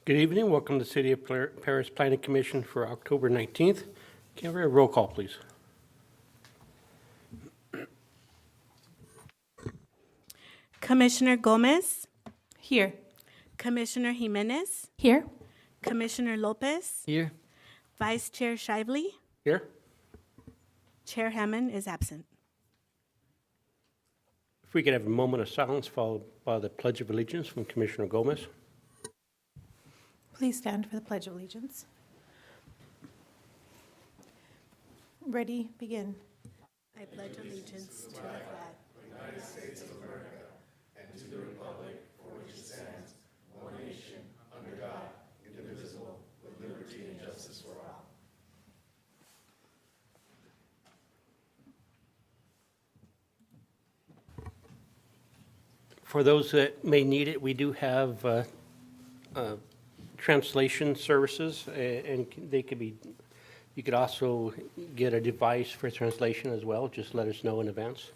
Good evening. Welcome to the City of Paris Planning Commission for October 19th. Can we have a roll call, please? Commissioner Gomez, Here. Commissioner Jimenez, Here. Commissioner Lopez, Here. Vice Chair Shively, Here? Chair Hammond is absent. If we could have a moment of silence followed by the Pledge of Allegiance from Commissioner Gomez. Please stand for the Pledge of Allegiance. Ready, begin. I pledge allegiance to the flag For those that may need it, we do have translation services, and they could be, you could also get a device for translation as well. Just let us know in advance.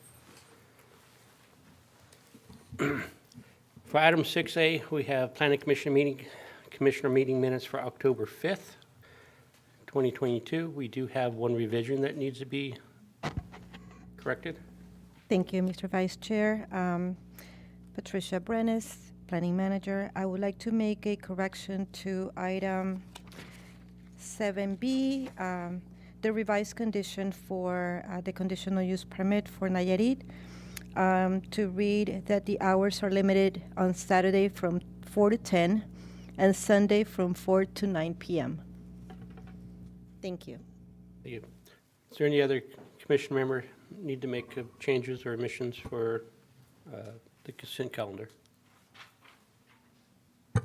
For item 6A, we have Planning Commission meeting, Commissioner meeting minutes for October 5th, 2022. We do have one revision that needs to be corrected. Thank you, Mr. Vice Chair. Patricia Brenes, Planning Manager. I would like to make a correction to item 7B, the revised condition for the conditional use permit for Nayarit, to read that the hours are limited on Saturday from 4 to 10 and Sunday from 4 to 9 p.m. Thank you. Thank you. Is there any other commission member need to make changes or omissions for the consent calendar?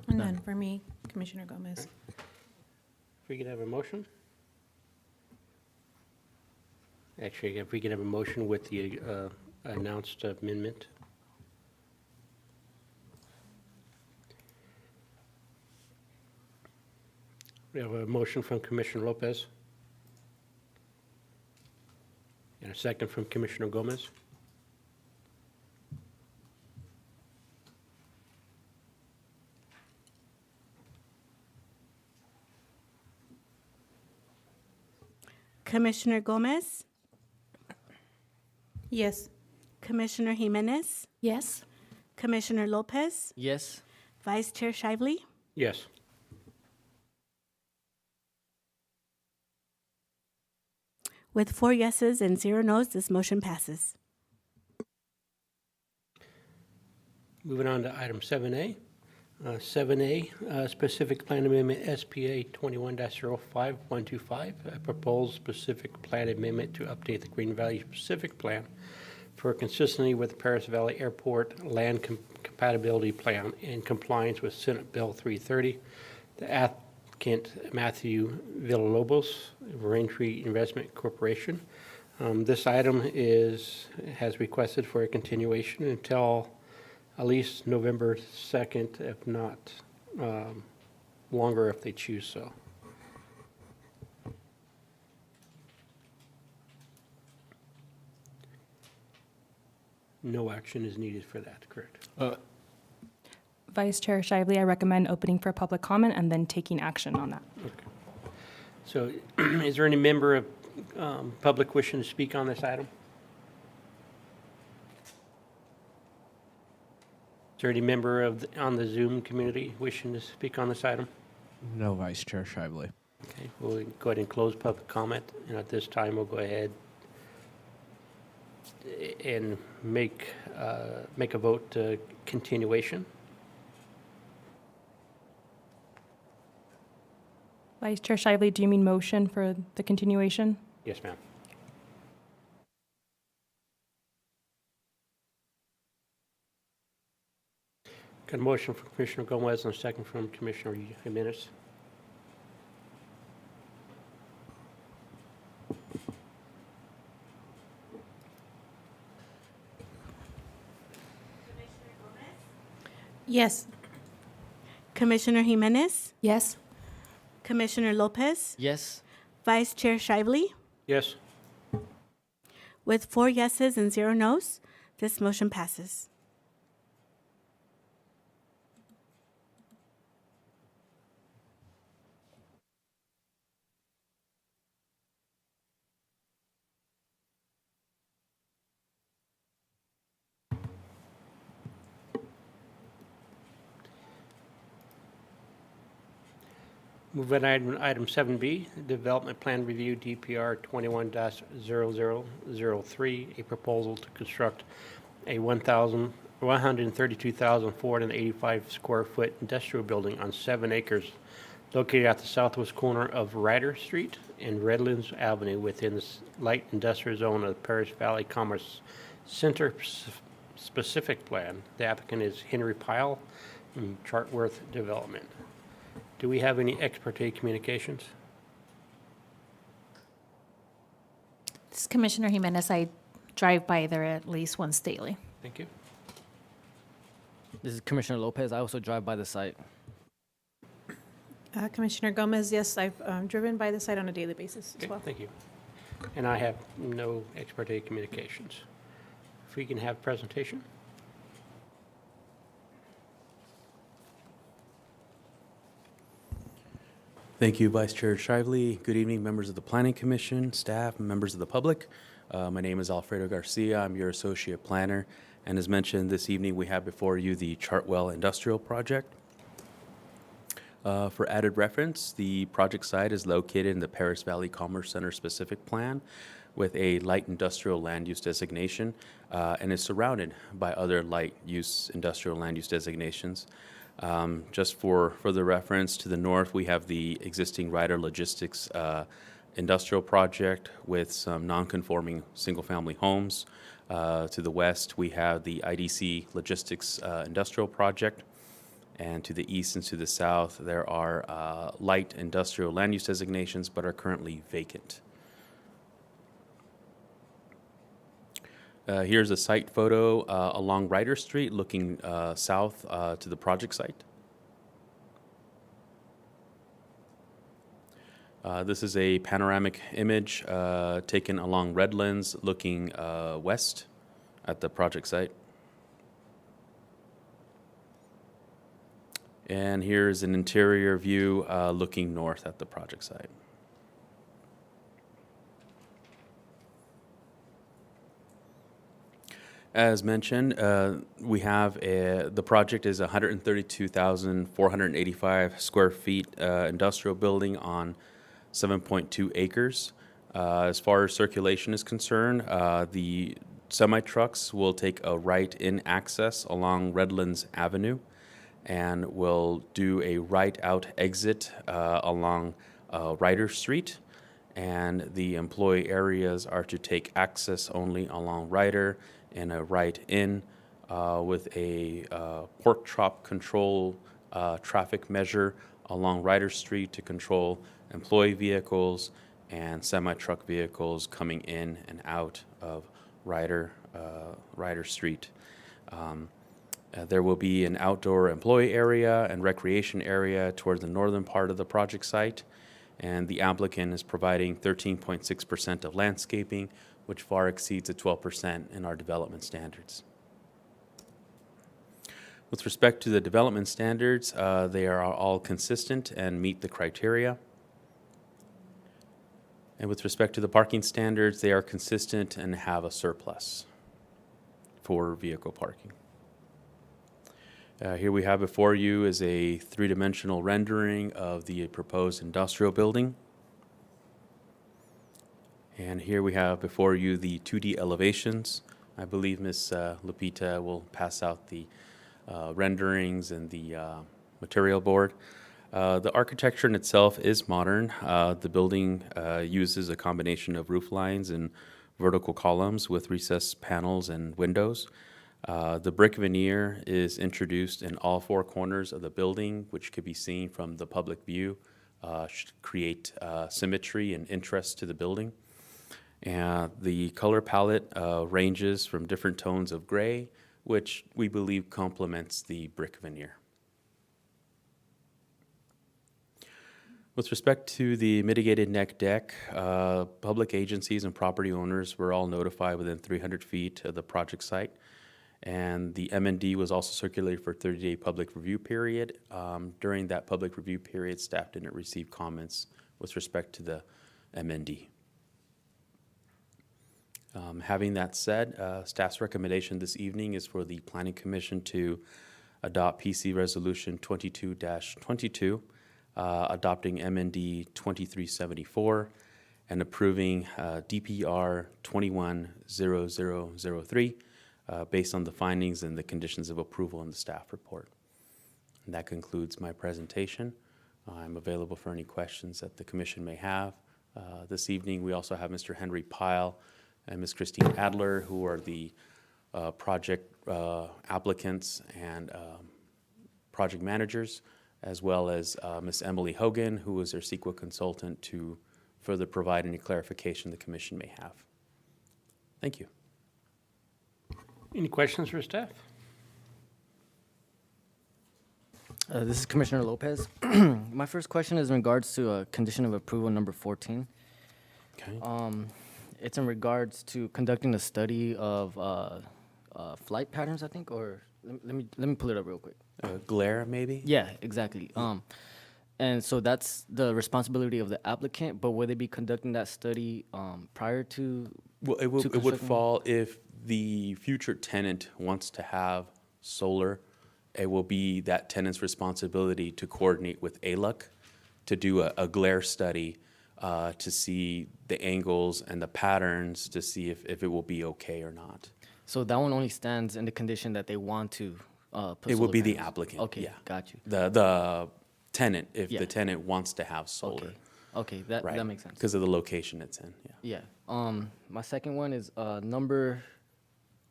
None for me, Commissioner Gomez. If we could have a motion? Actually, if we could have a motion with the announced amendment. We have a motion from Commissioner Lopez. And a second from Commissioner Gomez. Commissioner Gomez, Yes. Commissioner Jimenez, Yes. Commissioner Lopez, Yes. Vice Chair Shively, Yes. with 4 yeses and 0 nos, this motion passes. Moving on to item 7A. 7A, specific plan amendment SPA 21-05125, a proposed specific plan amendment to update the Green Valley specific plan for consistency with the Paris Valley Airport Land Compatibility Plan in compliance with Senate Bill 330. The applicant, Matthew Villalobos, Raintree Investment Corporation. This item has requested for a continuation until at least November 2nd, if not longer if they choose so. No action is needed for that, correct? Vice Chair Shively, I recommend opening for public comment and then taking action on that. Okay. So is there any member of public wishing to speak on this item? Is there any member on the Zoom community wishing to speak on this item? No, Vice Chair Shively. Okay, we'll go ahead and close public comment, and at this time, we'll go ahead and make a vote continuation. Vice Chair Shively, do you mean motion for the continuation? Yes, ma'am. Got a motion from Commissioner Gomez and a second from Commissioner Jimenez. Yes. Commissioner Jimenez, Yes. Commissioner Lopez, Yes. Vice Chair Shively, Yes. with 4 yeses and 0 nos, this motion passes. Move on item 7B, Development Plan Review DPR 21-0003, a proposal to construct a 132,485 square foot industrial building on 7 acres located at the southwest corner of Ryder Street and Redlands Avenue within the light industrial zone of the Paris Valley Commerce Center specific plan. The applicant is Henry Pyle from Chartworth Development. Do we have any ex parte communications? This is Commissioner Jimenez. I drive by there at least once daily. Thank you. This is Commissioner Lopez. I also drive by the site. Commissioner Gomez, yes, I've driven by the site on a daily basis as Okay, well. thank you. And I have no ex parte communications. If we can have presentation. Thank you, Vice Chair Shively. Good evening, members of the Planning Commission, staff, and members of the public. My name is Alfredo Garcia. I'm your Associate Planner. And as mentioned, this evening we have before you the Chartwell Industrial Project. For added reference, the project site is located in the Paris Valley Commerce Center specific plan with a light industrial land use designation and is surrounded by other light use industrial land use designations. Just for further reference, to the north, we have the existing Ryder Logistics industrial project with some non-conforming single-family homes. To the west, we have the IDC Logistics industrial project. And to the east and to the south, there are light industrial land use designations, but are currently vacant. Here's a site photo along Ryder Street looking south to the project site. This is a panoramic image taken along Redlands looking west at the project site. And here's an interior view looking north at the project site. As mentioned, we have the project is 132,485 square feet industrial building on 7.2 acres. As far as circulation is concerned, the semi-trucks will take a right-in access along Redlands Avenue and will do a right-out exit along Ryder Street. And the employee areas are to take access only along Ryder and a right-in with a pork chop control traffic measure along Ryder Street to control employee vehicles and semi-truck vehicles coming in and out of Ryder Street. There will be an outdoor employee area and recreation area toward the northern part of the project site, and the applicant is providing 13.6% of landscaping, which far exceeds the 12% in our development standards. With respect to the development standards, they are all consistent and meet the criteria. And with respect to the parking standards, they are consistent and have a surplus for vehicle parking. Here we have before you is a three-dimensional rendering of the proposed industrial building. And here we have before you the 2D elevations. I believe Ms. Lupita will pass out the renderings and the material board. The architecture in itself is modern. The building uses a combination of roof lines and vertical columns with recessed panels and windows. The brick veneer is introduced in all four corners of the building, which could be seen from the public view, should create symmetry and interest to the building. And the color palette ranges from different tones of gray, which we believe complements the brick veneer. With respect to the mitigated neck deck, public agencies and property owners were all notified within 300 feet of the project site. And the M&D was also circulated for a 30-day public review period. During that public review period, staff didn't receive comments with respect to the M&D. Having that said, staff's recommendation this evening is for the Planning Commission to adopt PC Resolution 22-22, adopting MND 2374, and approving DPR 210003 based on the findings and the conditions of approval in the staff report. And that concludes my presentation. I'm available for any questions that the commission may have. This evening, we also have Mr. Henry Pyle and Ms. Christine Adler, who are the project applicants and project managers, as well as Ms. Emily Hogan, who is their CEQA consultant, to further provide any clarification the commission may have. Thank you. Any questions for staff? This is Commissioner Lopez. My first question is in regards to condition of approval number 14. Okay. It's in regards to conducting a study of flight patterns, I think, or let me pull it up real quick. Glare, maybe? Yeah, exactly. And so that's the responsibility of the applicant, but will they be conducting that study prior to? Well, it to would constructing? fall if the future tenant wants to have solar. It will be that tenant's responsibility to coordinate with ALUC to do a glare study to see the angles and the patterns to see if it will be okay or not. So that one only stands in the condition that they want to put It will solar be the panels. applicant. Okay, Yeah. got you. The tenant, if Yeah. the tenant wants to have solar. Okay, okay, that makes sense. Because of the location it's in, yeah. Yeah. My second one is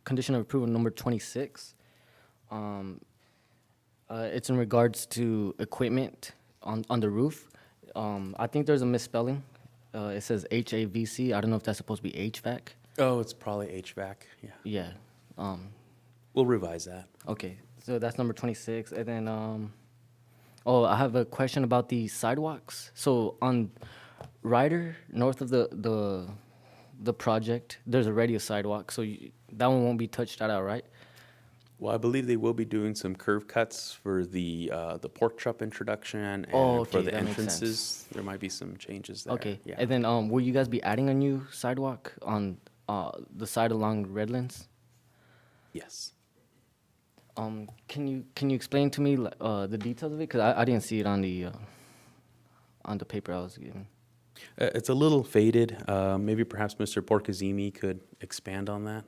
condition of approval number 26. It's in regards to equipment on the roof. I think there's a misspelling. It says HAVC. I don't know if that's supposed to be HVAC. Oh, it's probably HVAC, yeah. Yeah. We'll revise that. Okay. So that's number 26. And then, I have a question about the sidewalks. So on Ryder, north of the project, there's already a sidewalk. So that one won't be touched out, right? Well, I believe they will be doing some curve cuts for the pork chop introduction and Oh, for okay, the that makes sense. entrances. There might be some changes there. Okay. Yeah. And then, will you guys be adding a new sidewalk on the side along Redlands? Yes. Can you explain to me the details of it? Because I didn't see it on the paper I was given. It's a little faded. Maybe perhaps Mr. Porcazimi could expand on that.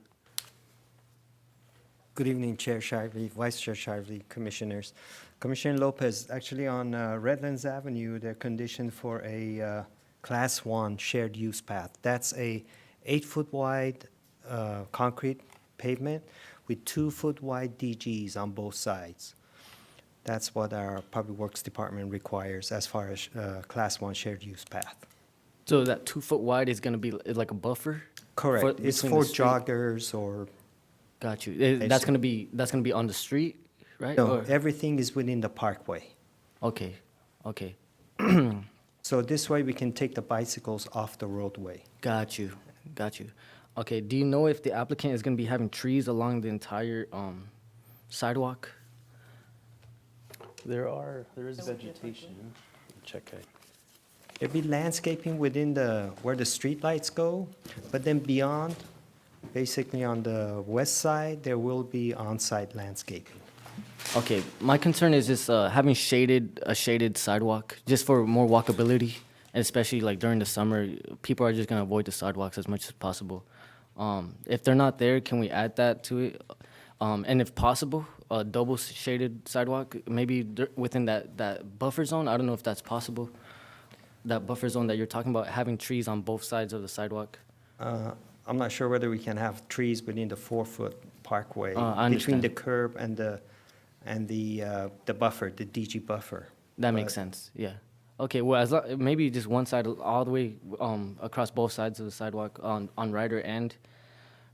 Good evening, Chair Shively, Vice Chair Shively, Commissioners. Commissioner Lopez, actually on Redlands Avenue, they're conditioned for a Class 1 shared use path. That's a 8-foot wide concrete pavement with 2-foot wide DGs on both sides. That's what our Public Works Department requires as far as Class 1 shared use path. So that 2 foot wide is going to be like a buffer? Correct. It's between for the street? joggers or, Got you. That's going to be on the street, right? no, Or- everything is within the parkway. Okay. Okay. So this way we can take the bicycles off the roadway. Got you. Got you. Okay. Do you know if the applicant is going to be having trees along the entire sidewalk? There is vegetation. Check it. There'd be landscaping within where the streetlights go, but then beyond, basically on the west side, there will be on-site landscaping. Okay. My concern is just having a shaded sidewalk just for more walkability, and especially like during the summer, people are just going to avoid the sidewalks as much as possible. If they're not there, can we add that to it? And if possible, a double shaded sidewalk, maybe within that buffer zone. I don't know if that's possible. That buffer zone that you're talking about, having trees on both sides of the sidewalk. I'm not sure whether we can have trees within the 4-foot parkway I between understand. the curb and the buffer, the DG buffer. That makes But- sense. Yeah. Okay. Well, maybe just one side all the way across both sides of the sidewalk on Ryder and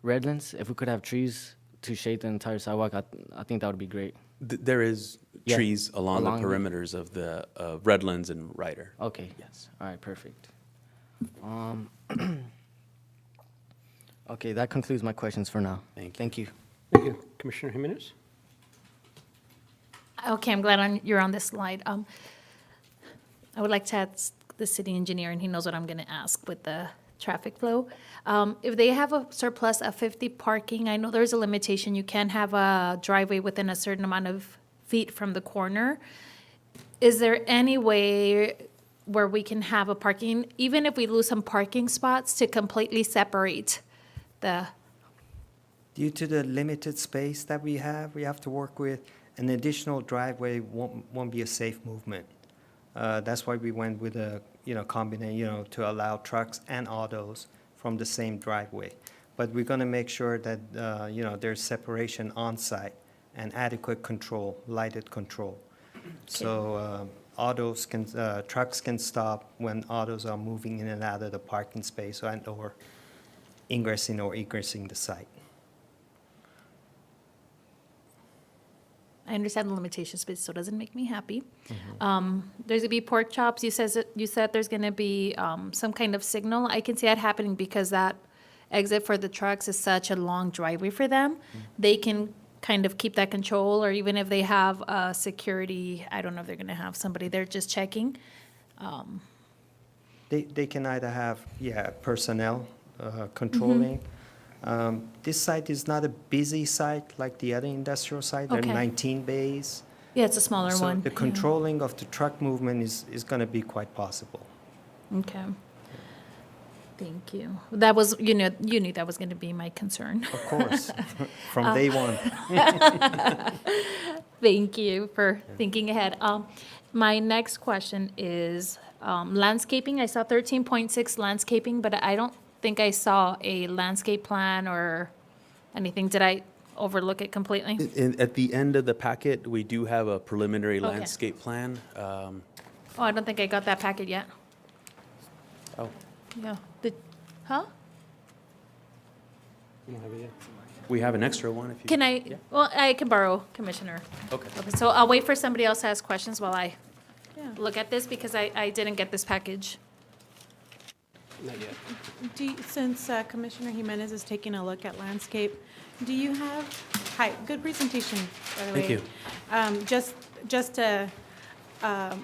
Redlands. If we could have trees to shade the entire sidewalk, I think that would be great. There is Yeah, trees along the along the- perimeters of the Redlands and Ryder. Okay. Yes. All right. Perfect. Okay. That concludes my questions for now. Thank you. Thank you. Thank you. Commissioner Jimenez? Okay, I'm glad you're on this slide. I would like to ask the city engineer, and he knows what I'm going to ask with the traffic flow. If they have a surplus of 50 parking, I know there's a limitation. You can't have a driveway within a certain amount of feet from the corner. is there any way where we can have a parking, even if we lose some parking spots, to completely separate the, Due to the limited space that we have to work with, an additional driveway won't be a safe movement. That's why we went with a, combination, to allow trucks and autos from the same driveway. But we're gonna make sure that, there's separation on site and adequate control, lighted control. So, trucks can stop when autos are moving in and out of the parking space or ingressing or egressing the site. I understand the limitations, but it still doesn't make me happy. There's gonna be pork chops. You said there's gonna be some kind of signal. I can see that happening because that exit for the trucks is such a long driveway for them. They can kind of keep that control, or even if they have security, I don't know if they're gonna have somebody there just checking. They can either have, personnel controlling. This site is not a busy site like the other industrial site. There Okay. are 19 bays. Yeah, it's a smaller So one. the Yeah. controlling of the truck movement is going to be quite possible. Okay. Thank you. That was, you knew that was gonna be my concern. Of course, from day one. Thank you for thinking ahead. My next question is landscaping. I saw 13.6 landscaping, but I don't think I saw a landscape plan or anything. Did I overlook it completely? At the end of the packet, we do have a preliminary Okay. landscape plan. Oh, I don't think I got that packet yet. Oh, Yeah. You don't have it yet? we have an extra one if you. Can I, well, I can borrow, Commissioner. Okay. Okay, so I'll wait for somebody else to ask questions while I Yeah. look at this, because I didn't get this package. Not yet. Since Commissioner Jimenez is taking a look at landscape, do you have, hi, good presentation, by the way. Thank you. Just a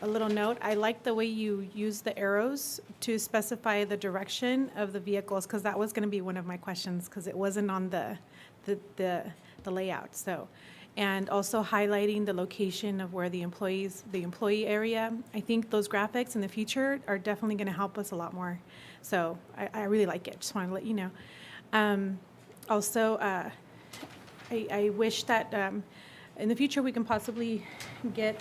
little note, I like the way you use the arrows to specify the direction of the vehicles, because that was going to be one of my questions, because it wasn't on the layout, so. And also highlighting the location of where the employee area. I think those graphics in the future are definitely going to help us a lot more. So I really like it, just wanted to let you know. Also, I wish that in the future we can possibly get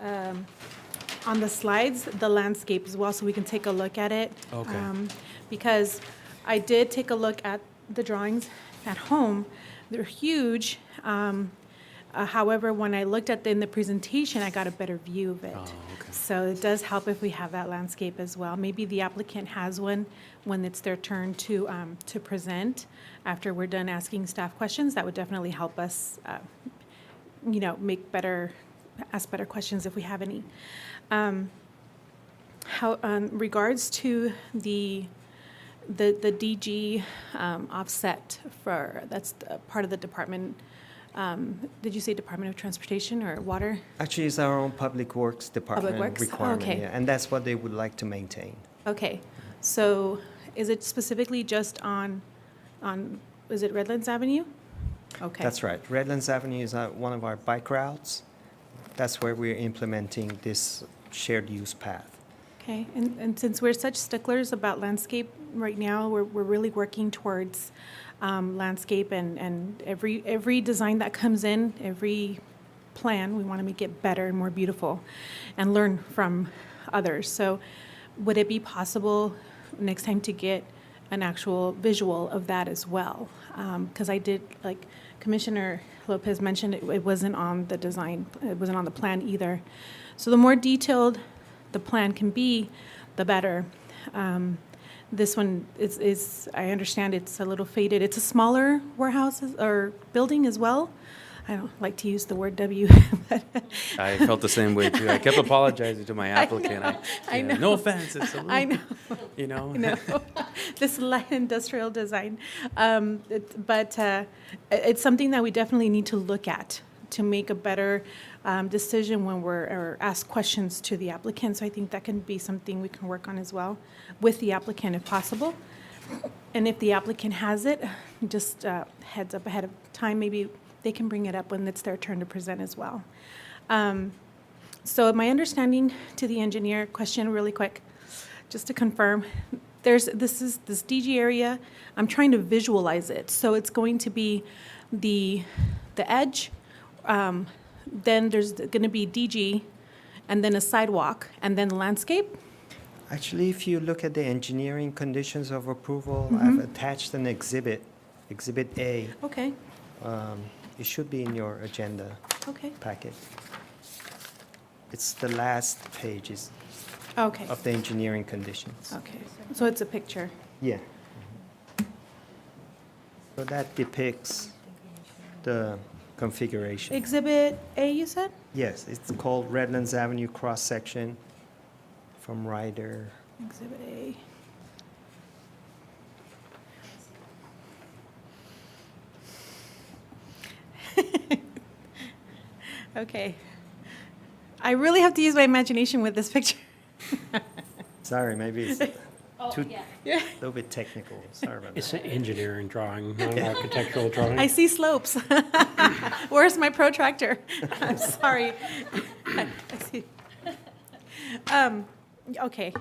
on the slides, the landscape as well, so we can take a look at it. Okay. Because I did take a look at the drawings at home. They're huge. However, when I looked at in the presentation, I got a better view of it. Oh, okay. So it does help if we have that landscape as well. Maybe the applicant has one when it's their turn to present. After we're done asking staff questions, that would definitely help us, ask better questions if we have any. Regards to the DG offset that's part of the department, did you say Department of Transportation or Water? Actually, it's our own Public Works Department Works? requirement, Okay. yeah, and that's what they would like to maintain. Okay, so is it specifically just on, is it Redlands Avenue? Okay. That's right. Redlands Avenue is one of our bike routes. That's where we're implementing this shared use path. Okay, and since we're such sticklers about landscape right now, we're really working towards landscape, and every design that comes in, every plan, we want to make it better and more beautiful and learn from others. So would it be possible next time to get an actual visual of that as well? Because I did, like Commissioner Lopez mentioned, it wasn't on the design, it wasn't on the plan either. So the more detailed the plan can be, the better. This one is, I understand it's a little faded. It's a smaller warehouse or building as well. I don't like to use the word W, but I felt the same way too. I kept apologizing to my applicant. I know. No offense, it's a little, I know. you know. No, this light industrial design. But it's something that we definitely need to look at to make a better decision when or ask questions to the applicant. So I think that can be something we can work on as well with the applicant if possible. And if the applicant has it, just heads up ahead of time, maybe they can bring it up when it's their turn to present as well. So my understanding to the engineer, question really quick, just to confirm, this DG area, I'm trying to visualize it. So it's going to be the edge, then there's going to be DG, and then a sidewalk, and then landscape? Actually, if you look at the engineering conditions of approval, I've attached an exhibit, Exhibit A. Okay, It should be in your agenda okay, packet. It's the last pages okay, of the engineering conditions. okay. So it's a picture. Yeah. So that depicts the configuration. Exhibit A, you said? Yes, it's called Redlands Avenue cross-section from Ryder. Exhibit A. Okay. I really have to use my imagination with this picture. Sorry, maybe it's too, Yeah. a little bit technical. Sorry about It's that. an engineering drawing, not an architectural drawing. I see slopes. Where's my protractor? I'm sorry. I see. Okay,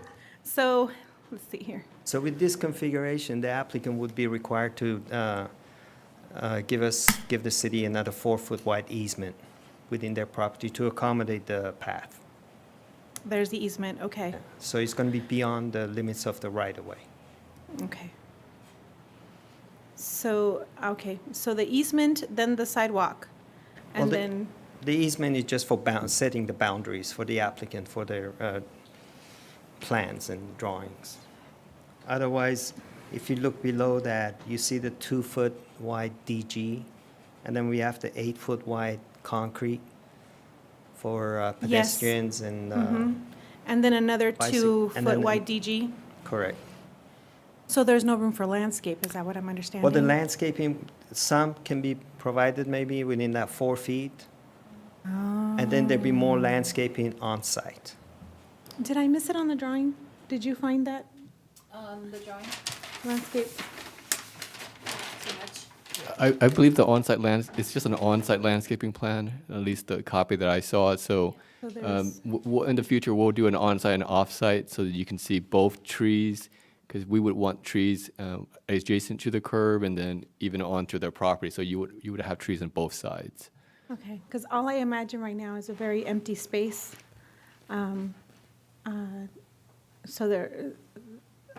so, let's see here. So with this configuration, the applicant would be required to give the city another 4-foot wide easement within their property to accommodate the path. There's the easement, okay, So it's going to be beyond the limits of the right-of-way. okay. So, okay, so the easement, then the sidewalk, Well, and the- then, The easement is just for setting the boundaries for the applicant for their plans and drawings. Otherwise, if you look below that, you see the 2-foot wide DG, and then we have the 8-foot wide concrete for pedestrians and, and then another Bicycle, and 2-foot then- wide DG? correct. So there's no room for landscape, is that what I'm understanding? Well, the landscaping, some can be provided maybe within that 4 feet. And then there'd be more landscaping on site. Did I miss it on the drawing? Did you find that The drawing, landscape? too much. I believe the on-site it's just an on-site landscaping plan, at least the copy that I saw. So So there's, in the future, we'll do an on-site and off-site so that you can see both trees, because we would want trees adjacent to the curb and then even onto their property. So you would have trees on both sides. okay, because all I imagine right now is a very empty space.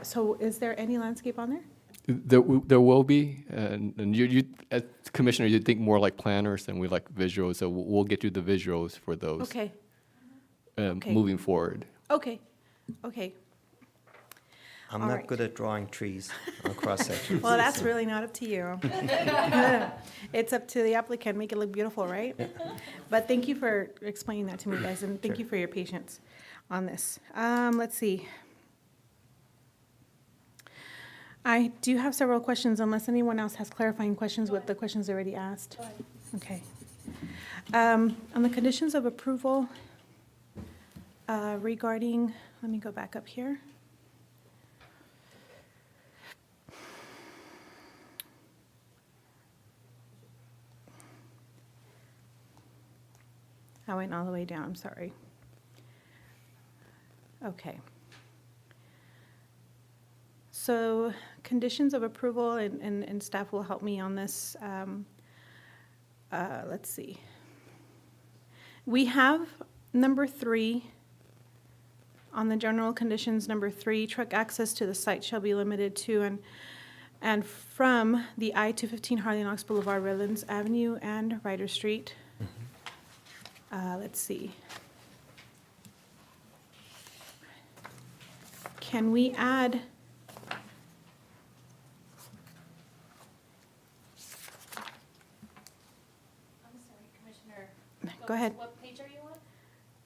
So is there any landscape on there? There will be, and you as commissioner, you think more like planners and we like visuals, so we'll get you the visuals for those Okay, okay. moving forward. okay, okay. I'm All not right. good at drawing trees on cross-sections. Well, that's really not up to you. It's up to the applicant, make it look beautiful, right? But thank you for explaining that to me, guys, and thank you for your patience on this. Let's see. I do have several questions, unless anyone else has clarifying questions with the questions already asked. Okay. On the conditions of approval regarding, let me go back up here. I went all the way down, sorry. Okay. So conditions of approval, and staff will help me on this. Let's see. We have number 3 on the general conditions, number 3, truck access to the site shall be limited to and from the I-215 Harley Knox Boulevard, Redlands Avenue, and Ryder Street. Let's see. Can we add? I'm sorry, Commissioner. Go ahead. What page are you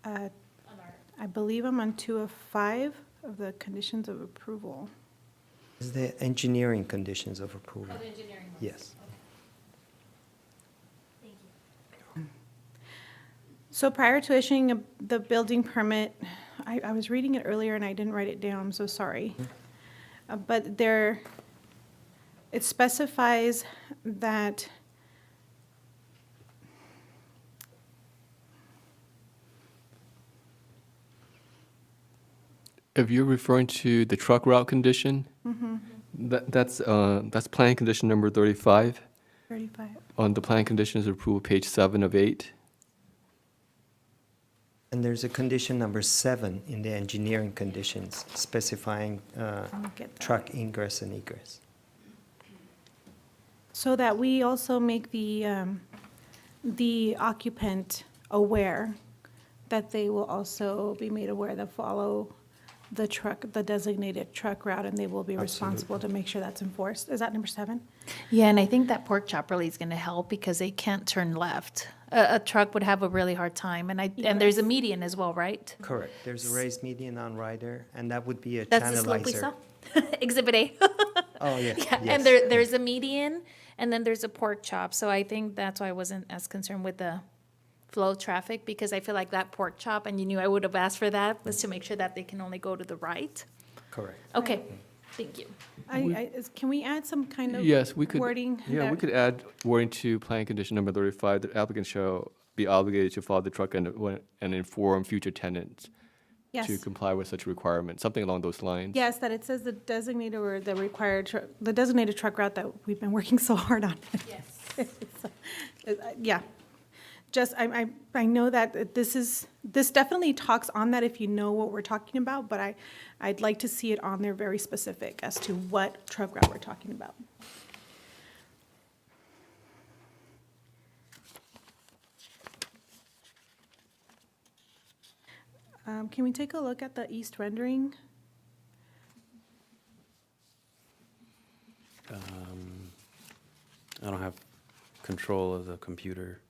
on? Uh, On our, I believe I'm on 2 of 5 of the conditions of approval. Is the engineering conditions of approval? the engineering one? Yes. Thank you. So prior to issuing the building permit, I was reading it earlier and I didn't write it down, I'm so sorry. But there, it specifies that If you're referring to the truck route condition, that's plan condition number 35 35. on the plan conditions approval, page 7 of 8. And there's a condition number 7 in the engineering conditions specifying get that. truck ingress and egress. So that we also make the occupant aware that they will also be made aware that follow the designated truck route, and they will be responsible to make sure that's enforced. Is that number 7? Yeah, and I think that pork chop really is going to help because they can't turn left. A truck would have a really hard time, and there's a median as well, right? Correct. There's a raised median on Ryder, and that would be a That's the slope we channelizer. saw. Exhibit A. Oh, yes, Yeah, yes. and there's a median, and then there's a pork chop. So I think that's why I wasn't as concerned with the flow of traffic, because I feel like that pork chop, and you knew I would have asked for that, was to make sure that they can only go to the right. Correct. Okay, thank you. Can we add some kind of Yes, we could. wording? Yeah, we that- could add wording to plan condition number 35, the applicant shall be obligated to follow the truck and inform future tenants to Yes, comply with such a requirement, something along those lines. yes, that it says the designated or the required, the designated truck route that we've been working so hard on. Yes. Yeah. Just, I know that this definitely talks on that if you know what we're talking about, but I'd like to see it on there very specific as to what truck route we're talking about. Can we take a look at the east rendering? I don't have control of the computer.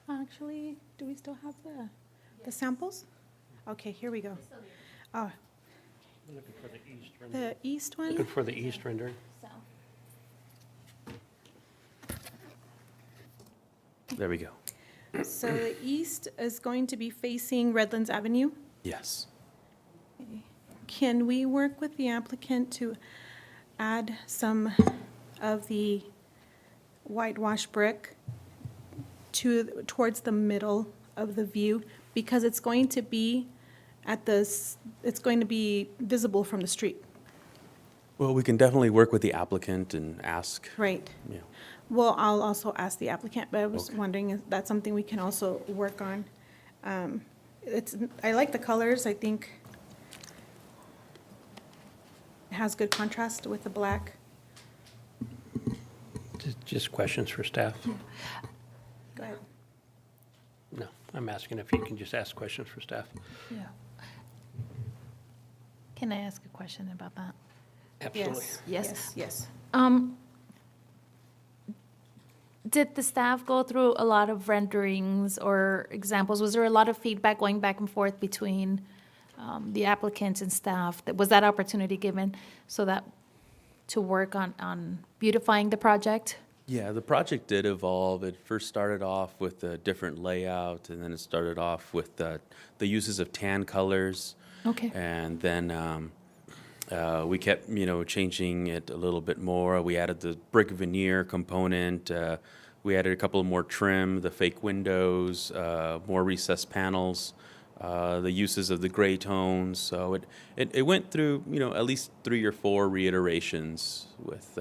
Actually, do we still have the samples? Okay, here we go. Oh, Looking for the east rendering. the east one? Looking for the east rendering. There we go. So the east is going to be facing Redlands Avenue. Yes. Can we work with the applicant to add some of the whitewash brick towards the middle of the view? Because it's going to be it's going to be visible from the street. Well, we can definitely work with the applicant and ask. Right. Yeah. Well, I'll also ask the applicant, but I was Okay. wondering if that's something we can also work on. I like the colors, I think it has good contrast with the black. Just questions for staff? Go ahead. No, I'm asking if you can just ask questions for staff. Yeah. Can I ask a question about that? Absolutely. Yes. Yes. Did the staff go through a lot of renderings or examples? Was there a lot of feedback going back and forth between the applicants and staff? Was that opportunity given so that to work on beautifying the project? Yeah, the project did evolve. It first started off with a different layout, and then it started off with the uses of tan colors. Okay. And then we kept, changing it a little bit more. We added the brick veneer component. We added a couple more trim, the fake windows, more recessed panels, the uses of the gray tones. So it went through, at least 3 or 4 reiterations with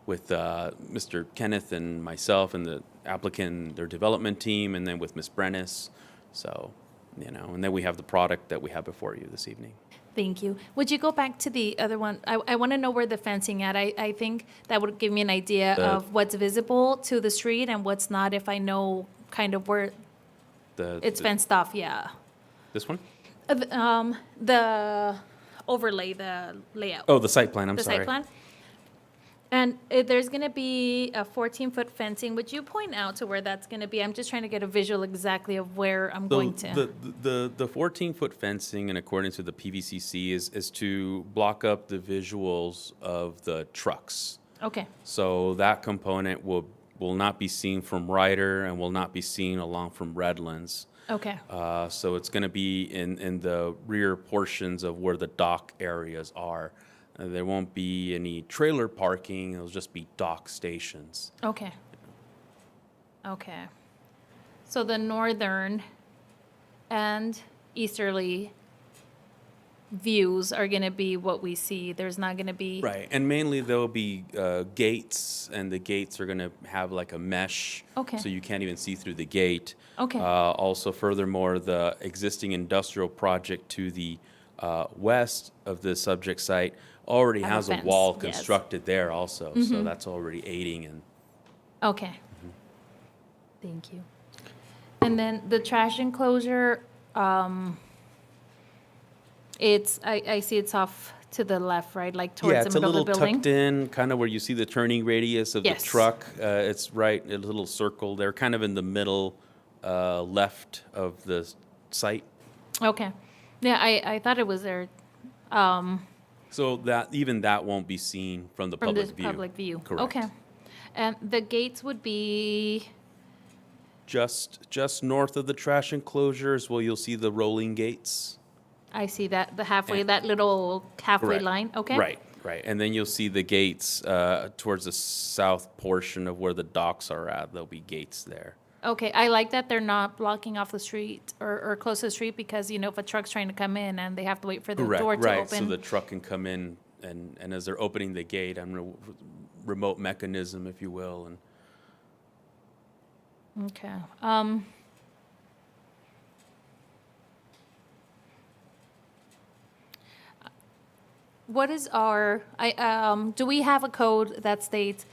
Mr. Kenneth and myself and the applicant, their development team, and then with Ms. Brennis. So, and then we have the product that we have before you this evening. Thank you. Would you go back to the other one? I want to know where the fencing at. I think that would give me an idea of what's visible to the street and what's not if I know kind of where it's fenced off, yeah. This one? The overlay, the layout. Oh, the site plan, I'm sorry. The site plan? And there's going to be a 14-foot fencing. Would you point out to where that's going to be? I'm just trying to get a visual exactly of where I'm going to. The 14-foot fencing, in accordance with the PVCC, is to block up the visuals of the trucks. Okay, So that component will not be seen from Ryder and will not be seen along from Redlands. okay, So it's going to be in the rear portions of where the dock areas are. There won't be any trailer parking, it'll just be dock stations. Okay. Okay. So the northern and easterly views are gonna be what we see. There's not gonna be. Right, and mainly there'll be gates, and the gates are gonna have like a mesh. Okay. So you can't even see through the gate. Okay. Also, furthermore, the existing industrial project to the west of the subject site already Have a has a fence, wall yes. constructed there also. So that's already aiding in. Okay. Thank you. And then the trash enclosure, I see it's off to the left, right, like Yeah, towards it's the a middle of little the building? tucked in, kind of where you see the turning radius of the Yes. truck. It's right, a little circle there, kind of in the middle left of the site. Okay. Yeah, I thought it was there So that, even that won't be seen from the from public the view. public view. Correct. Okay. And the gates would be, Just north of the trash enclosures, well, you'll see the rolling gates. I see that, the halfway, Yeah. that little halfway Correct. line, okay? Right. And then you'll see the gates towards the south portion of where the docks are at. There'll be gates there. Okay, I like that they're not blocking off the street or close to the street because, you know, if a truck's trying to come in and they have to wait for the Correct, door to right. open. So the truck can come in, and as they're opening the gate, remote mechanism, if you will, and Okay. What is our, do we have a code that states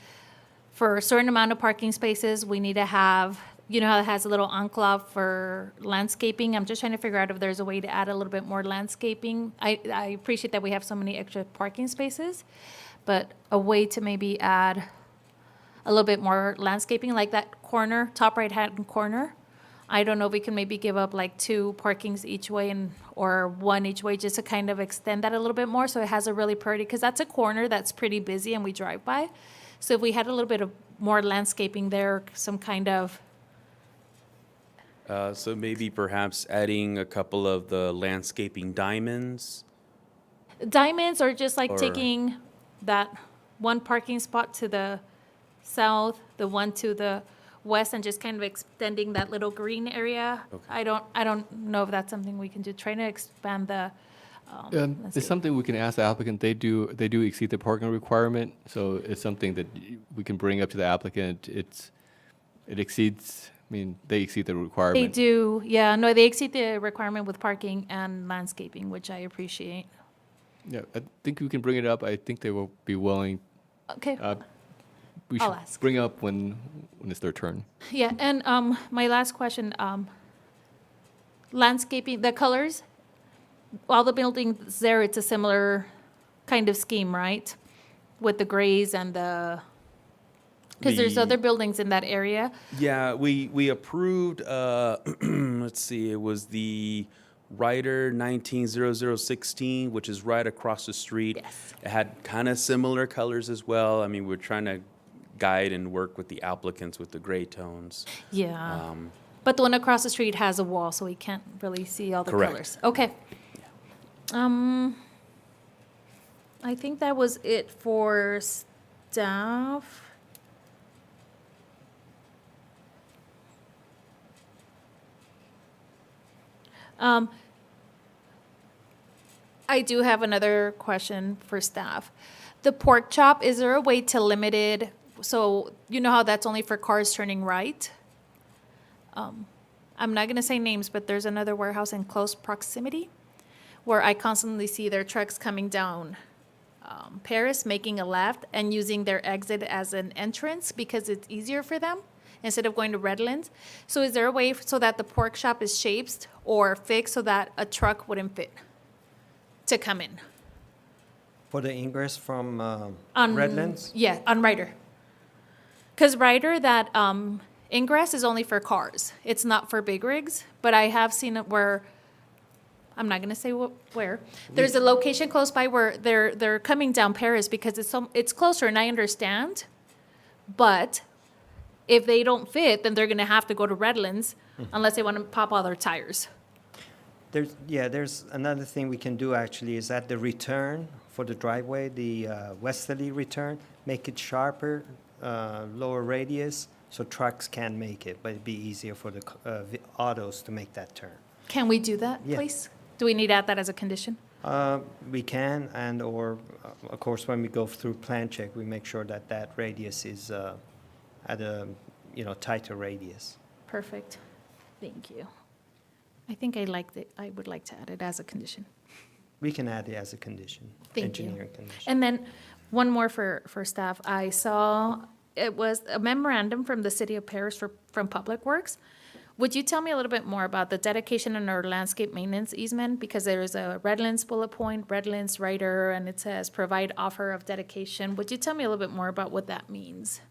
for a certain amount of parking spaces, we need to have, you know how it has a little enclave for landscaping? I'm just trying to figure out if there's a way to add a little bit more landscaping. I appreciate that we have so many extra parking spaces, but a way to maybe add a little bit more landscaping, like that corner, top right-hand corner. I don't know if we can maybe give up like 2 parkings each way or 1 each way, just to kind of extend that a little bit more so it has a really pretty, because that's a corner that's pretty busy and we drive by. So if we had a little bit of more landscaping there, some kind of, so maybe perhaps adding a couple of the landscaping diamonds. diamonds, or just like Or- taking that 1 parking spot to the south, the 1 to the west, and just kind of extending that little green area. Okay. I don't know if that's something we can do, trying to expand the, It's landscape. something we can ask the applicant. They do exceed the parking requirement, so it's something that we can bring up to the applicant. It exceeds, I mean, they exceed the requirement. They do, yeah, no, they exceed the requirement with parking and landscaping, which I appreciate. Yeah, I think we can bring it up. I think they will be willing. Okay, We I'll should ask. bring up when it's their turn. yeah, and my last question, landscaping, the colors, all the buildings there, it's a similar kind of scheme, right? With the grays and the, because there's The- other buildings in that area. Yeah, we approved, let's see, it was the Ryder 190016, which is right across the street. Yes. It had kind of similar colors as well. I mean, we're trying to guide and work with the applicants with the gray tones. Yeah, but the one across the street has a wall, so we can't really see all the Correct. colors. Okay. I think that was it for staff. I do have another question for staff. The pork chop, is there a way to limit it? So you know how that's only for cars turning right? I'm not gonna say names, but there's another warehouse in close proximity where I constantly see their trucks coming down Paris, making a left and using their exit as an entrance because it's easier for them instead of going to Redlands. So is there a way so that the pork shop is shaped or fixed so that a truck wouldn't fit to come in? For the ingress from On- Redlands? Yeah, on Ryder. Because Ryder, that ingress is only for cars. It's not for big rigs, but I have seen it where, I'm not gonna say where. There's a location close by where they're coming down Paris because it's closer, and I understand. But if they don't fit, then they're gonna have to go to Redlands unless they want to pop all their tires. There's another thing we can do actually is at the return for the driveway, the westerly return, make it sharper, lower radius, so trucks can make it, but it'd be easier for the autos to make that turn. Can we do that, Yeah. please? Do we need to add that as a condition? We can, and or, of course, when we go through plan check, we make sure that that radius is at a, tighter radius. Perfect. Thank you. I think I liked it. I would like to add it as a condition. We can add it as a condition. Thank you. Engineering condition. And then one more for staff. I saw it was a memorandum from the City of Paris from Public Works. Would you tell me a little bit more about the dedication and our landscape maintenance easement? Because there is a Redlands bullet point, Redlands writer, and it says provide offer of dedication. Would you tell me a little bit more about what that means?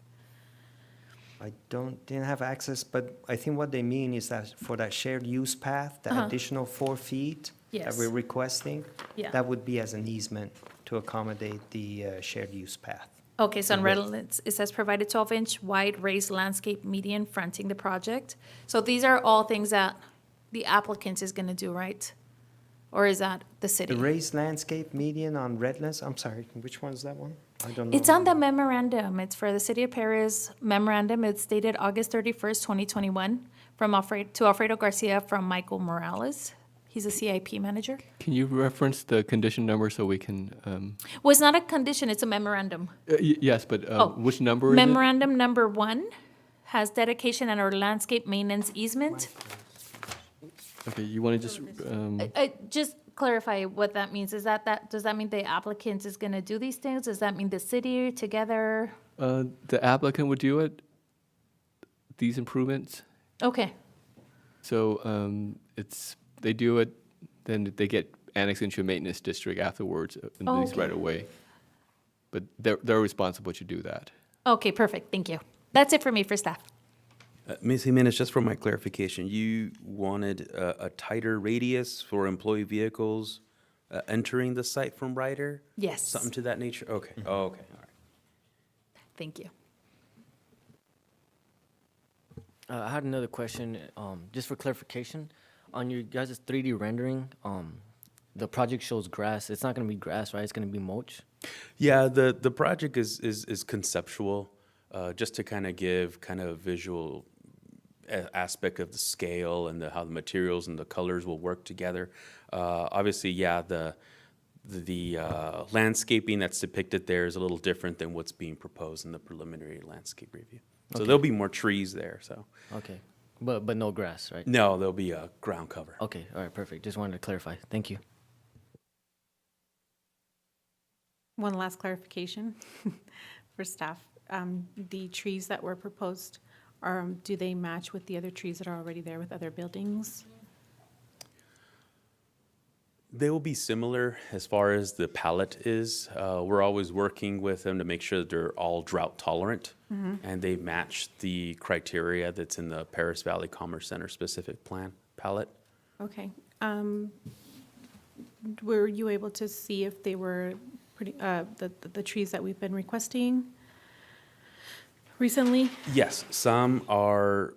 I didn't have access, but I think what they mean is that for that shared use path, the additional 4 feet that Yes. we're requesting, Yeah. that would be as an easement to accommodate the shared use path. Okay, so in The width. Redlands, it says provided 12-inch wide raised landscape median fronting the project. So these are all things that the applicant is gonna do, right? Or is that the city? The raised landscape median on Redlands, I'm sorry, which one's that one? I don't know. It's on the memorandum. It's for the City of Paris memorandum. It's dated August 31st, 2021, to Alfredo Garcia from Michael Morales. He's a CIP manager. Can you reference the condition number so we can? Well, it's not a condition, it's a memorandum. Yes, but Oh, which number is it? Memorandum number 1 has dedication and our landscape maintenance easement. Okay, you want to just? Just clarify what that means. Does that mean the applicant is gonna do these things? Does that mean the city together? The applicant would do it. These improvements. Okay, So they do it, then they get annexed into a maintenance district afterwards, and these Okay. right away. But they're responsible to do that. okay, perfect, thank you. That's it for me for staff. Ms. Jimenez, just for my clarification, you wanted a tighter radius for employee vehicles entering the site from Ryder? Yes. Something to that nature? Okay, oh, okay, all right. Thank you. I had another question, just for clarification. On your guys' 3D rendering, the project shows grass. It's not going to be grass, right? It's going to be mulch? Yeah, the project is conceptual, just to kind of give kind of visual aspect of the scale and how the materials and the colors will work together. Obviously, yeah, the landscaping that's depicted there is a little different than what's being proposed in the preliminary landscape review. So there'll be more trees there, so. Okay. But no grass, right? No, there'll be a ground cover. Okay, all right, perfect. Just wanted to clarify. Thank you. One last clarification for staff. The trees that were proposed, do they match with the other trees that are already there with other buildings? They will be similar as far as the palette is. We're always working with them to make sure that they're all drought tolerant, and they match the criteria that's in the Paris Valley Commerce Center specific plan palette. Okay. Were you able to see if they were pretty, the trees that we've been requesting recently? Yes, some are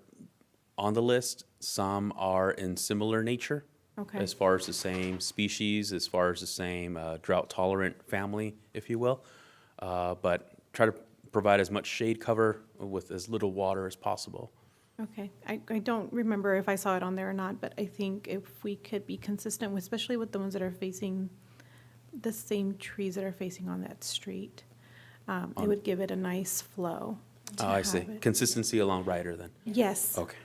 on the list, some are in similar nature. Okay. As far as the same species, as far as the same drought tolerant family, if you will. But try to provide as much shade cover with as little water as possible. Okay. I don't remember if I saw it on there or not, but I think if we could be consistent with, especially with the ones that are facing the same trees that are facing on that street, it would give it a nice flow. to Oh, I see. have it. Consistency along Ryder then. Yes. Okay.